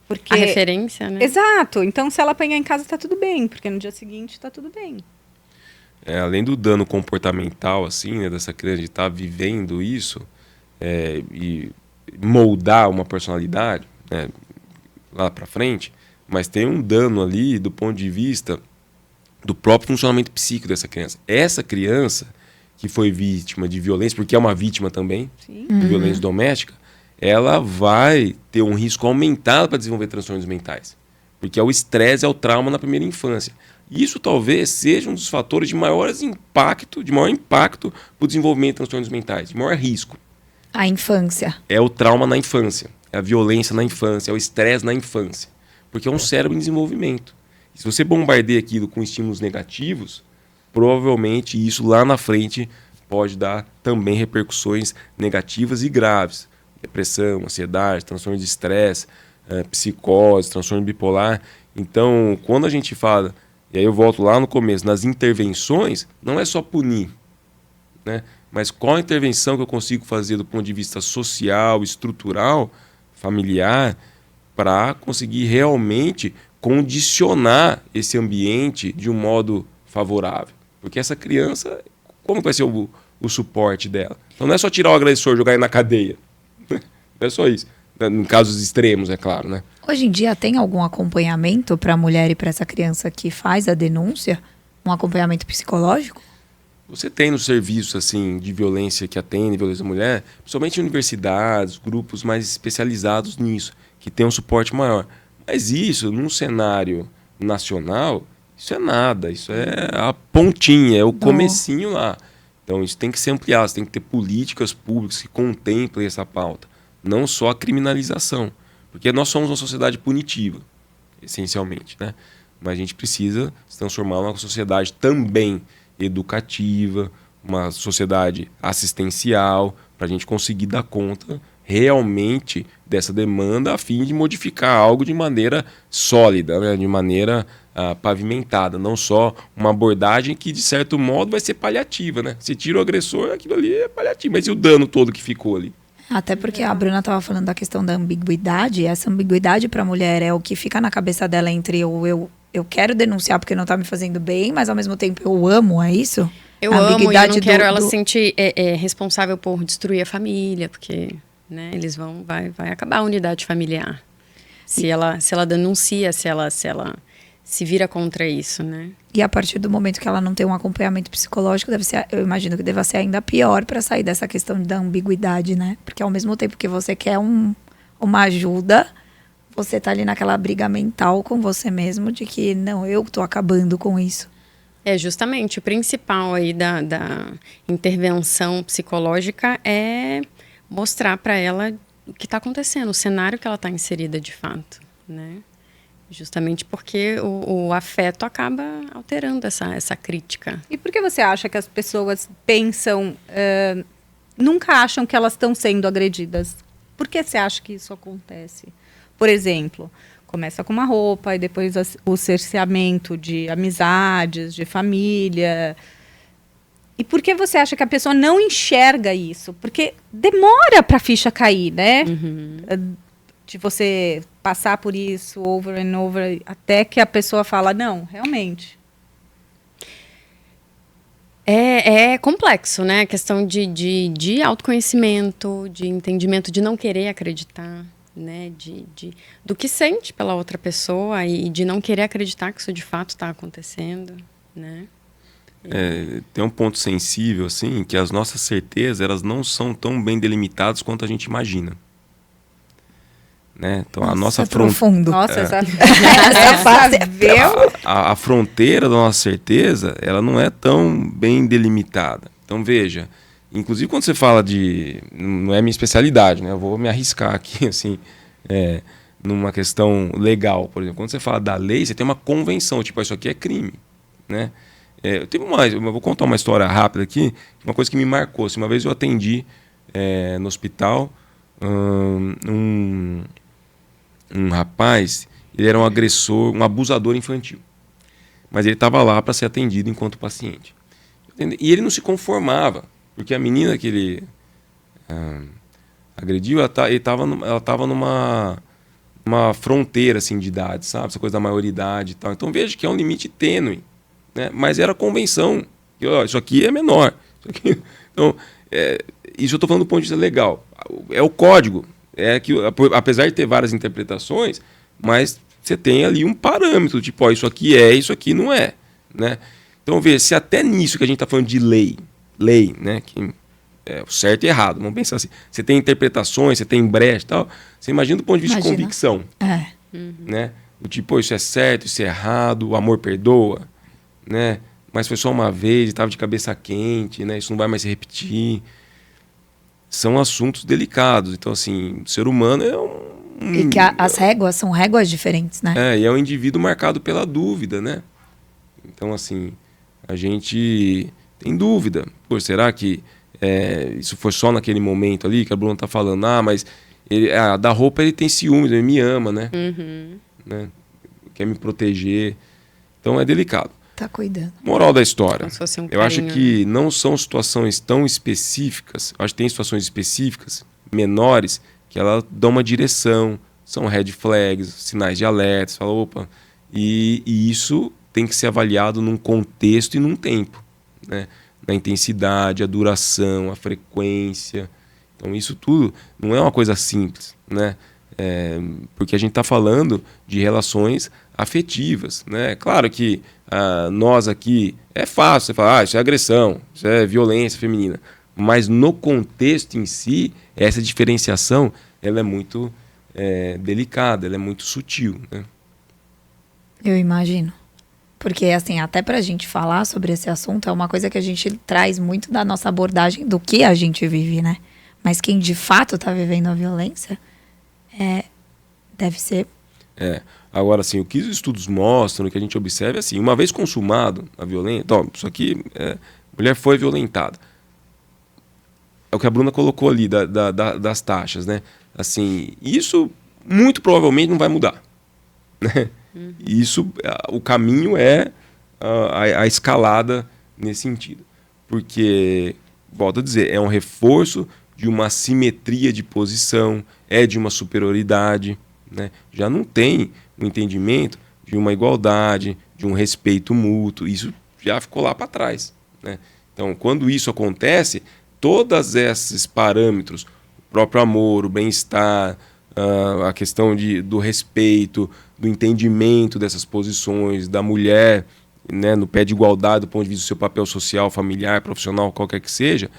Porque... A referência, né? Exato. Então, se ela apanhar em casa, tá tudo bem, porque no dia seguinte tá tudo bem. Além do dano comportamental, assim, né, dessa criança de estar vivendo isso e moldar uma personalidade, né, lá para frente, mas tem um dano ali do ponto de vista do próprio funcionamento psíquico dessa criança. Essa criança que foi vítima de violência, porque é uma vítima também, Sim. de violência doméstica, ela vai ter um risco aumentado para desenvolver transtornos mentais. Porque é o estresse, é o trauma na primeira infância. Isso talvez seja um dos fatores de maior impacto para o desenvolvimento de transtornos mentais, de maior risco. A infância. É o trauma na infância, é a violência na infância, é o estresse na infância. Porque é um cérebro em desenvolvimento. E se você bombardeia aquilo com estímulos negativos, provavelmente isso lá na frente pode dar também repercussões negativas e graves. Depressão, ansiedade, transtorno de estresse, psicose, transtorno bipolar. Então, quando a gente fala, e aí eu volto lá no começo, nas intervenções, não é só punir, né? Mas qual a intervenção que eu consigo fazer do ponto de vista social, estrutural, familiar, para conseguir realmente condicionar esse ambiente de um modo favorável. Porque essa criança, como vai ser o suporte dela? Então não é só tirar o agressor e jogar ele na cadeia. Não é só isso. Em casos extremos, é claro, né? Hoje em dia tem algum acompanhamento para a mulher e para essa criança que faz a denúncia? Um acompanhamento psicológico? Você tem nos serviços assim, de violência que atendem violência da mulher, principalmente em universidades, grupos mais especializados nisso, que tem um suporte maior. Mas isso, num cenário nacional, isso é nada. Isso é a pontinha, é o comecinho lá. Então isso tem que ser ampliado, você tem que ter políticas públicas que contemplem essa pauta. não só a criminalização. Porque nós somos uma sociedade punitiva, essencialmente, né? Mas a gente precisa se transformar numa sociedade também educativa, uma sociedade assistencial, para a gente conseguir dar conta realmente dessa demanda a fim de modificar algo de maneira sólida, né? De maneira pavimentada, não só uma abordagem que, de certo modo, vai ser paliativa, né? Você tira o agressor, aquilo ali é paliativo, mas e o dano todo que ficou ali? Até porque a Bruna estava falando da questão da ambiguidade, e essa ambiguidade para a mulher é o que fica na cabeça dela entre eu quero denunciar porque não está me fazendo bem, mas ao mesmo tempo eu amo, é isso? Eu amo e eu não quero ela se sentir responsável por destruir a família, porque, né, eles vai acabar a unidade familiar. Se ela denuncia, se ela se vira contra isso, né? E a partir do momento que ela não tem um acompanhamento psicológico, eu imagino que deva ser ainda pior para sair dessa questão da ambiguidade, né? Porque ao mesmo tempo que você quer uma ajuda, você tá ali naquela briga mental com você mesmo de que, não, eu tô acabando com isso. É justamente o principal aí da intervenção psicológica é mostrar para ela o que está acontecendo, o cenário que ela está inserida de fato, né? Justamente porque o afeto acaba alterando essa crítica. E por que você acha que as pessoas pensam, nunca acham que elas estão sendo agredidas? Por que você acha que isso acontece? Por exemplo, começa com uma roupa e depois o cerceamento de amizades, de família. E por que você acha que a pessoa não enxerga isso? Porque demora para a ficha cair, né? Uhum. De você passar por isso over and over, até que a pessoa fala, não, realmente. É complexo, né? A questão de autoconhecimento, de entendimento, de não querer acreditar, né? Do que sente pela outra pessoa e de não querer acreditar que isso de fato está acontecendo, né? Tem um ponto sensível, assim, que as nossas certezas, elas não são tão bem delimitadas quanto a gente imagina. Né? Então, a nossa profundo. Nossa, essa fase a fronteira da nossa certeza, ela não é tão bem delimitada. Então, veja, inclusive quando você fala não é minha especialidade, né? Eu vou me arriscar aqui, assim, numa questão legal, por exemplo. Quando você fala da lei, você tem uma convenção, tipo, isso aqui é crime, né? Eu vou contar uma história rápida aqui, uma coisa que me marcou. Assim, uma vez eu atendi no hospital um rapaz, ele era um agressor, um abusador infantil. Mas ele estava lá para ser atendido enquanto paciente. E ele não se conformava, porque a menina que ele agrediu, ela estava numa fronteira assim, de idade, sabe? Essa coisa da maioridade e tal. Então veja que é um limite tênue, né? Mas era a convenção. Que, isso aqui é menor. Então, isso eu estou falando do ponto de vista legal. É o código. Que, apesar de ter várias interpretações, mas você tem ali um parâmetro, tipo, isso aqui isso aqui não é, né? Então, veja, se até nisso que a gente está falando de lei, né, que é o certo e errado, vamos pensar assim, você tem interpretações, você tem brecha e tal, você imagina do ponto de vista de convicção, né? O tipo, isso é certo, isso é errado, o amor perdoa, né? Mas foi só uma vez, estava de cabeça quente, né? Isso não vai mais se repetir. São assuntos delicados. Então, assim, o ser humano é E que as réguas são réguas diferentes, né? E é um indivíduo marcado pela dúvida, né? Então, assim, a gente tem dúvida. Pô, será que isso foi só naquele momento ali que a Bruna tá falando? Mas da roupa ele tem ciúmes, ele me ama, né? Uhum. Né? Quer me proteger. Então, é delicado. Tá cuidando. Moral da história. Como se fosse um eu acho carinho, que não são situações tão específicas. Eu acho que tem situações específicas, menores, que elas dão uma direção. São red flags, sinais de alerta. Você fala, opa. E isso tem que ser avaliado num contexto e num tempo, né? Na intensidade, a duração, a frequência. Então isso tudo não é uma coisa simples, né? Porque a gente está falando de relações afetivas, né? Claro que nós aqui é fácil você falar, isso é agressão, isso é violência feminina, mas no contexto em si essa diferenciação ela é muito delicada, ela é muito sutil, né? Eu imagino, porque assim, até pra gente falar sobre esse assunto é uma coisa que a gente traz muito da nossa abordagem do que a gente vive, né? Mas quem de fato está vivendo a violência deve ser. Agora, assim, o que os estudos mostram, o que a gente observa é assim, uma vez consumado a violência, isso aqui, mulher foi violentada. É o que a Bruna colocou ali das taxas, né? Assim, isso muito provavelmente não vai mudar, né? Isso, o caminho é a escalada nesse sentido. Porque, volto a dizer, é um reforço de uma simetria de posição, de uma superioridade, né? Já não tem um entendimento de uma igualdade, de um respeito mútuo. Isso já ficou lá para trás, né? Então, quando isso acontece, todos esses parâmetros, o próprio amor, o bem-estar, a questão do respeito, do entendimento dessas posições, da mulher, né, no pé de igualdade do ponto de vista do seu papel social, familiar, profissional, qualquer que seja,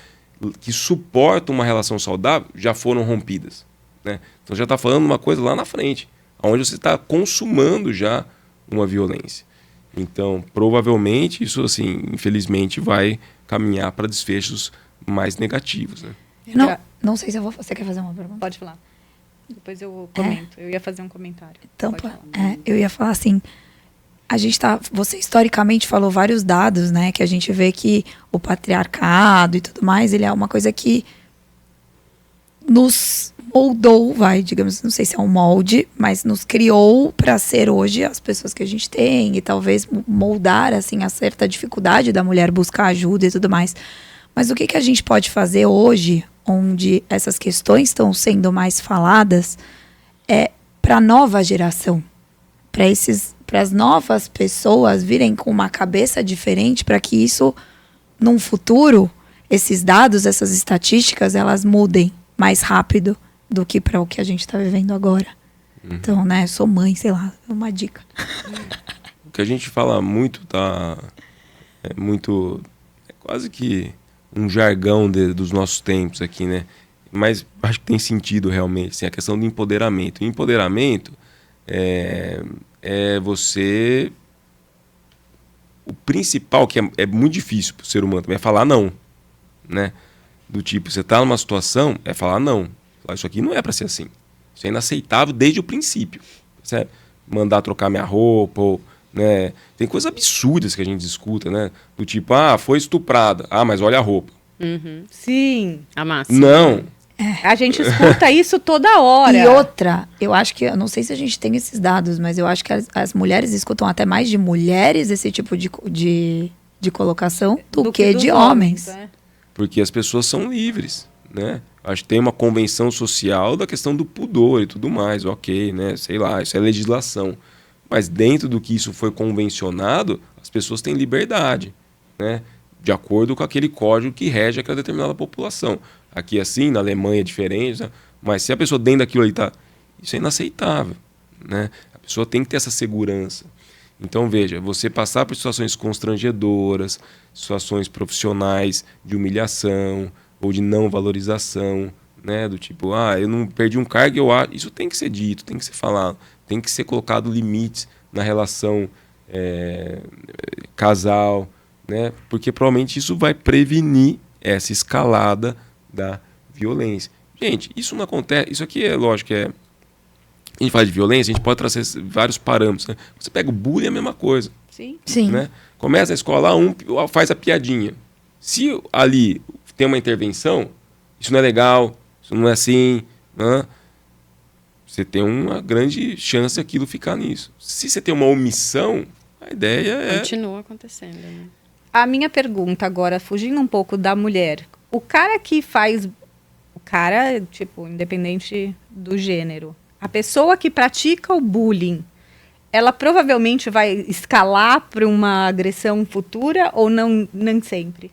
que suportam uma relação saudável, já foram rompidas, né? Então já está falando uma coisa lá na frente, onde você está consumando já uma violência. Então, provavelmente, isso, assim, infelizmente, vai caminhar para desfechos mais negativos, né? Não sei se eu vou... Você quer fazer uma pergunta? Pode falar. Depois eu comento. Eu ia fazer um comentário. Então, eu ia falar assim, você historicamente falou vários dados, né, que a gente vê que o patriarcado e tudo mais, ele é uma coisa que nos moldou, digamos, não sei se é um molde, mas nos criou para ser hoje as pessoas que a gente tem e talvez moldar, assim, a certa dificuldade da mulher buscar ajuda e tudo mais. Mas o que a gente pode fazer hoje, onde essas questões estão sendo mais faladas, para a nova geração, para as novas pessoas virem com uma cabeça diferente, para que isso, num futuro, esses dados, essas estatísticas, elas mudem mais rápido do que para o que a gente está vivendo agora. Então, né, sou mãe, sei lá, é uma dica. O que a gente fala muito, é quase que um jargão dos nossos tempos aqui, né? Mas acho que tem sentido realmente, assim, a questão do empoderamento. O empoderamento é você... O principal, que é muito difícil para o ser humano também, é falar não, né? Do tipo, você está numa situação, é falar não. Falar, isso aqui não é para ser assim. Isso é inaceitável desde o princípio. Percebe? Mandar trocar minha roupa, ou, né? Tem coisas absurdas que a gente escuta, né? Do tipo, foi estuprada. Mas olha a roupa. Sim. A máxima. Não. A gente escuta isso toda hora. E outra, eu acho que, eu não sei se a gente tem esses dados, mas eu acho que as mulheres escutam até mais de mulheres esse tipo de colocação do que de homens. Porque as pessoas são livres, né? Acho que tem uma convenção social da questão do pudor e tudo mais, ok, né? Sei lá, isso é legislação. Mas dentro do que isso foi convencionado, as pessoas têm liberdade, né? De acordo com aquele código que rege aquela determinada população. Aqui assim, na Alemanha é diferente, né? Mas se a pessoa dentro daquilo ali está... Isso é inaceitável, né? A pessoa tem que ter essa segurança. Então, veja, você passar por situações constrangedoras, situações profissionais de humilhação ou de não valorização, né? Do tipo, eu não perdi um cargo, isso tem que ser dito, tem que ser falado, tem que ser colocado limites na relação casal, né? Porque provavelmente isso vai prevenir essa escalada da violência. Gente, isso não acontece, isso aqui é lógico, a gente fala de violência, a gente pode trazer vários parâmetros, né? Você pega o bullying, é a mesma coisa. Sim. Né? Começa a escola, faz a piadinha. Se ali tem uma intervenção, isso não é legal, isso não é assim, né? Você tem uma grande chance daquilo ficar nisso. Se você tem uma omissão, a ideia continua acontecendo, né? A minha pergunta agora, fugindo um pouco da mulher. O cara que faz... O cara, tipo, independente do gênero. A pessoa que pratica o bullying, ela provavelmente vai escalar para uma agressão futura ou não, nem sempre?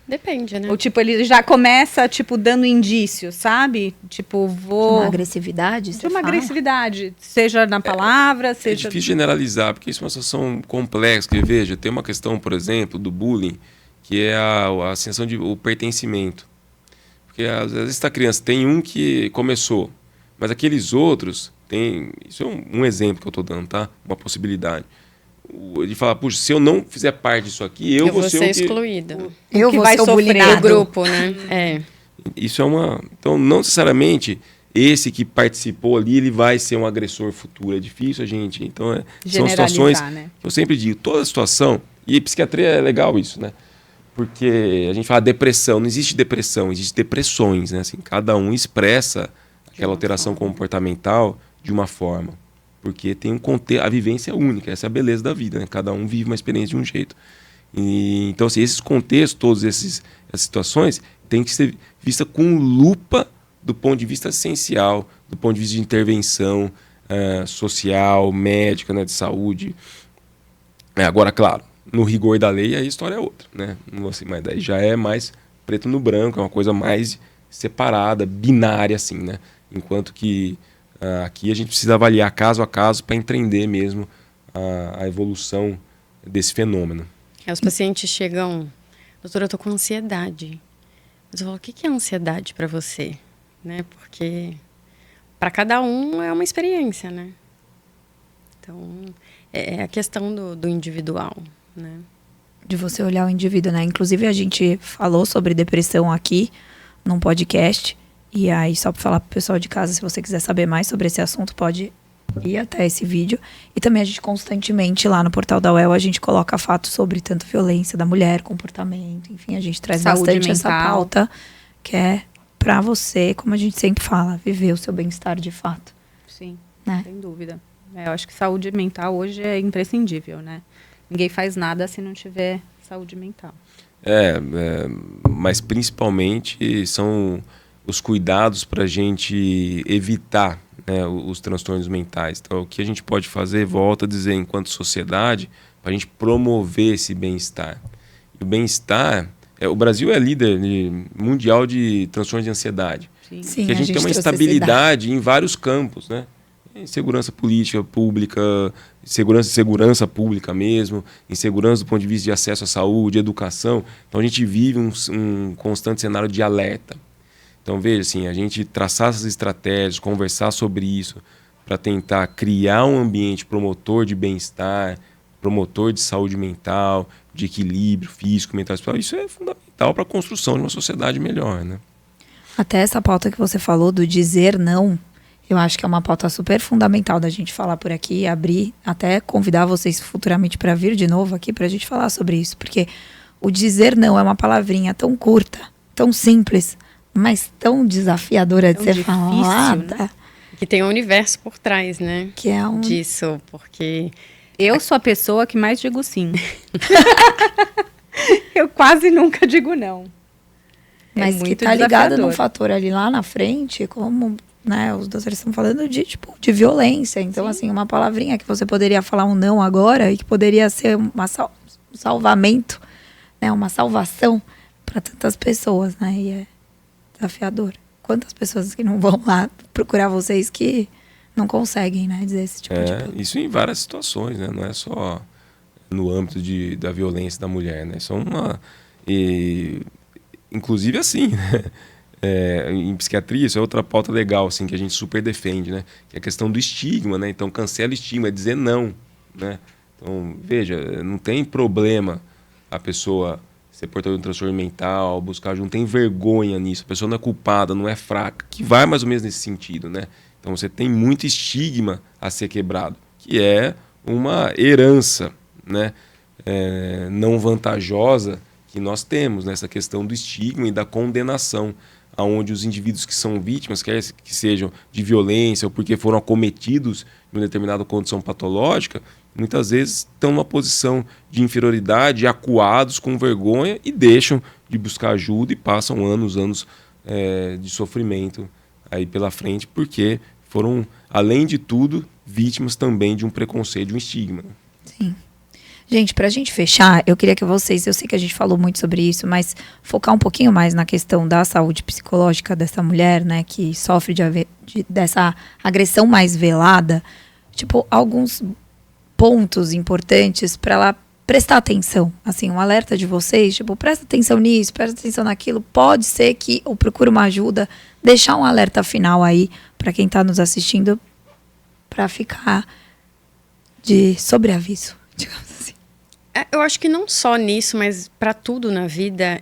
Depende, né? Ou, tipo, ele já começa, tipo, dando indícios, sabe? Tipo, De uma agressividade, de uma agressividade, seja na palavra, seja... É difícil generalizar, porque isso é uma situação complexa. Que, veja, tem uma questão, por exemplo, do bullying, que é a sensação de o pertencimento. Porque, às vezes, a criança tem um que começou, mas aqueles outros têm... Isso é um exemplo que eu estou dando, tá? Uma possibilidade. de falar, puxa, se eu não fizer parte disso aqui, eu vou ser excluído. Eu que vou vai ser o sofrer bulinado. Do grupo, né? É. Isso é uma... Então, não necessariamente esse que participou ali, ele vai ser um agressor futuro. É difícil a gente... Então, são situações... né? Eu sempre digo, toda situação... E psiquiatria é legal isso, né? Porque a gente fala depressão, não existe depressão, existe depressões, né? Assim, cada um expressa aquela alteração comportamental de uma forma. Porque tem a vivência é única, essa é a beleza da vida, né? Cada um vive uma experiência de um jeito. Então, assim, esses contextos, todas essas situações, têm que ser vistas com lupa do ponto de vista essencial, do ponto de vista de intervenção social, médica, né, de saúde. Agora, claro, no rigor da lei, aí a história é outra, né? Assim, mas daí já é mais preto no branco, é uma coisa mais separada, binária, assim, né? Enquanto que aqui a gente precisa avaliar caso a caso para entender mesmo a evolução desse fenômeno. Os pacientes chegam, doutora, eu tô com ansiedade. Mas eu falo, o que é ansiedade para você? Né? Porque para cada um é uma experiência, né? Então, é a questão do individual, né? De você olhar o indivíduo, né? Inclusive, a gente falou sobre depressão aqui num podcast. E aí, só para falar pro pessoal de casa, se você quiser saber mais sobre esse assunto, pode ir até esse vídeo. E também a gente constantemente, lá no portal da UEL, a gente coloca fatos sobre tanto violência da mulher, comportamento, enfim, a gente traz Saúde bastante mental. essa pauta, que é para você, como a gente sempre fala, viver o seu bem-estar de fato. Sim, Né? sem dúvida. Eu acho que saúde mental hoje é imprescindível, né? Ninguém faz nada se não tiver saúde mental. Mas principalmente são os cuidados para a gente evitar, né, os transtornos mentais. Então, o que a gente pode fazer, volto a dizer, enquanto sociedade, para a gente promover esse bem-estar. E o bem-estar, o Brasil é líder mundial de transtornos de ansiedade. Sim. Sim, Que a gente tem uma trouxe esse dado. instabilidade em vários campos, né? Em segurança política pública, segurança pública mesmo, insegurança do ponto de vista de acesso à saúde, educação. Então a gente vive um constante cenário de alerta. Então veja, assim, a gente traçar essas estratégias, conversar sobre isso, para tentar criar um ambiente promotor de bem-estar, promotor de saúde mental, de equilíbrio físico, mental, espiritual, isso é fundamental para a construção de uma sociedade melhor, né? Até essa pauta que você falou do dizer não, eu acho que é uma pauta super fundamental da gente falar por aqui, abrir, até convidar vocês futuramente para vir de novo aqui para a gente falar sobre isso, porque o dizer não é uma palavrinha tão curta, tão simples, mas tão desafiadora de Tão ser difícil, falada, né? Que tem um universo por trás, né? que é um... Disso, porque Eu sou a pessoa que mais digo sim. Eu quase nunca digo não. Mas que muito tá ligado num desafiador. fator ali lá na frente, como, né, os doutores estão falando de, tipo, de violência. Então, assim, uma palavrinha que você poderia falar um não agora e que poderia ser um salvamento, né, uma salvação para tantas pessoas, né, e é desafiador. Quantas pessoas que não vão lá procurar vocês que não conseguem, né, dizer esse tipo de coisa. Isso em várias situações, né? Não é só no âmbito da violência da mulher, né? São inclusive assim, né? Em psiquiatria, isso é outra pauta legal, assim, que a gente super defende, né? Que é a questão do estigma, né? Então, cancela o estigma, é dizer não, né? Então, veja, não tem problema a pessoa ser portadora de um transtorno mental, buscar ajuda, não tem vergonha nisso, a pessoa não é culpada, não é fraca, que vai mais ou menos nesse sentido, né? Então, você tem muito estigma a ser quebrado, que é uma herança, né? Não vantajosa que nós temos nessa questão do estigma e da condenação, aonde os indivíduos que são vítimas, quer que sejam de violência ou porque foram acometidos de uma determinada condição patológica, muitas vezes estão numa posição de inferioridade, acuados, com vergonha e deixam de buscar ajuda e passam anos de sofrimento aí pela frente, porque foram, além de tudo, vítimas também de um preconceito, de um estigma. Sim. Gente, pra gente fechar, eu queria que vocês, eu sei que a gente falou muito sobre isso, mas focar um pouquinho mais na questão da saúde psicológica dessa mulher, né, que sofre dessa agressão mais velada, tipo, alguns pontos importantes para ela prestar atenção, assim, um alerta de vocês, tipo, presta atenção nisso, presta atenção naquilo, pode ser que eu procure uma ajuda, deixar um alerta final aí para quem tá nos assistindo, para ficar de sobreaviso. digamos assim. Eu acho que não só nisso, mas para tudo na vida,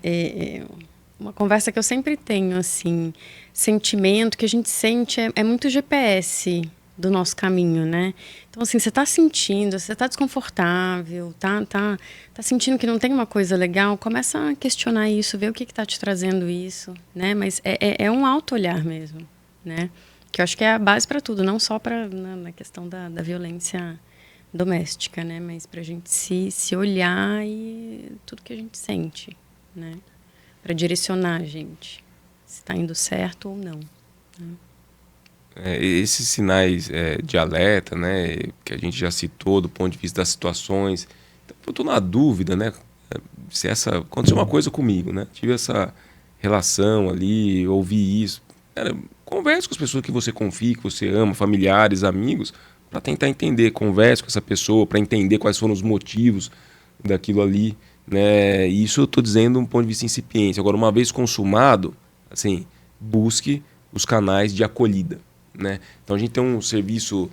uma conversa que eu sempre tenho, assim, sentimento que a gente sente é muito GPS do nosso caminho, né? Então, assim, você está sentindo, você está desconfortável, tá sentindo que não tem uma coisa legal, começa a questionar isso, ver o que está te trazendo isso, né? Mas é um auto-olhar mesmo, né? Que eu acho que é a base para tudo, não só na questão da violência doméstica, né? Mas para a gente se olhar e tudo que a gente sente, né? Para direcionar a gente, se está indo certo ou não, né? Esses sinais de alerta, né, que a gente já citou do ponto de vista das situações, eu estou na dúvida, né, se aconteceu uma coisa comigo, né, tive essa relação ali, ouvi isso, cara, converse com as pessoas que você confia, que você ama, familiares, amigos, para tentar entender, converse com essa pessoa, para entender quais foram os motivos daquilo ali, né, e isso eu estou dizendo de um ponto de vista incipiente. Agora, uma vez consumado, assim, busque os canais de acolhida. Né? Então a gente tem um serviço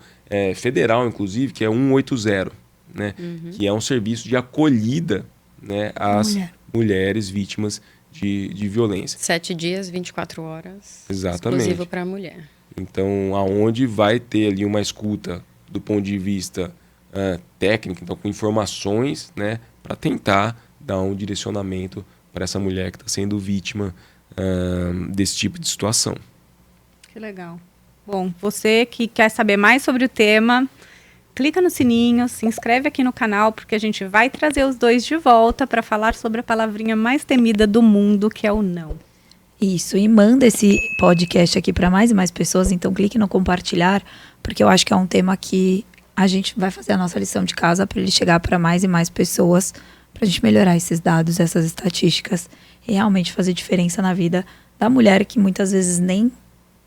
federal, inclusive, que é 180, né? Que é um serviço de acolhida, né, às mulheres vítimas de violência. 7 dias, 24 horas. Exatamente. Exclusivo para a mulher. Então, aonde vai ter ali uma escuta do ponto de vista técnico, então com informações, né, para tentar dar um direcionamento para essa mulher que está sendo vítima desse tipo de situação. Que legal. Bom, você que quer saber mais sobre o tema, clica no sininho, se inscreve aqui no canal, porque a gente vai trazer os dois de volta para falar sobre a palavrinha mais temida do mundo, que é o não. Isso, e manda esse podcast aqui para mais e mais pessoas, então clique no compartilhar, porque eu acho que é um tema que a gente vai fazer a nossa lição de casa para ele chegar para mais e mais pessoas, para a gente melhorar esses dados, essas estatísticas, e realmente fazer diferença na vida da mulher que muitas vezes nem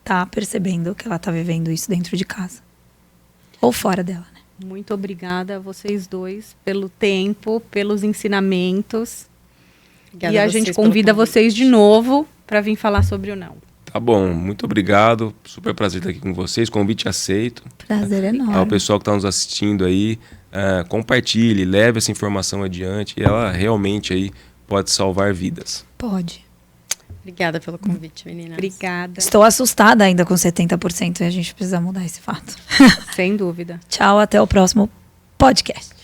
tá percebendo que ela tá vivendo isso dentro de casa. Ou fora dela, né? Muito obrigada a vocês dois pelo tempo, pelos ensinamentos. Obrigada e a gente convida vocês de novo para vir falar sobre o não. Tá bom, muito obrigado. Super prazer estar aqui com vocês. Convite aceito. Prazer enorme. Ao pessoal que está nos assistindo aí, compartilhe, leve essa informação adiante. E ela realmente aí pode salvar vidas. Pode. Obrigada pelo convite, meninas. Obrigada. Estou assustada ainda com 70% e a gente precisa mudar esse fato. Sem dúvida. Tchau, até o próximo podcast.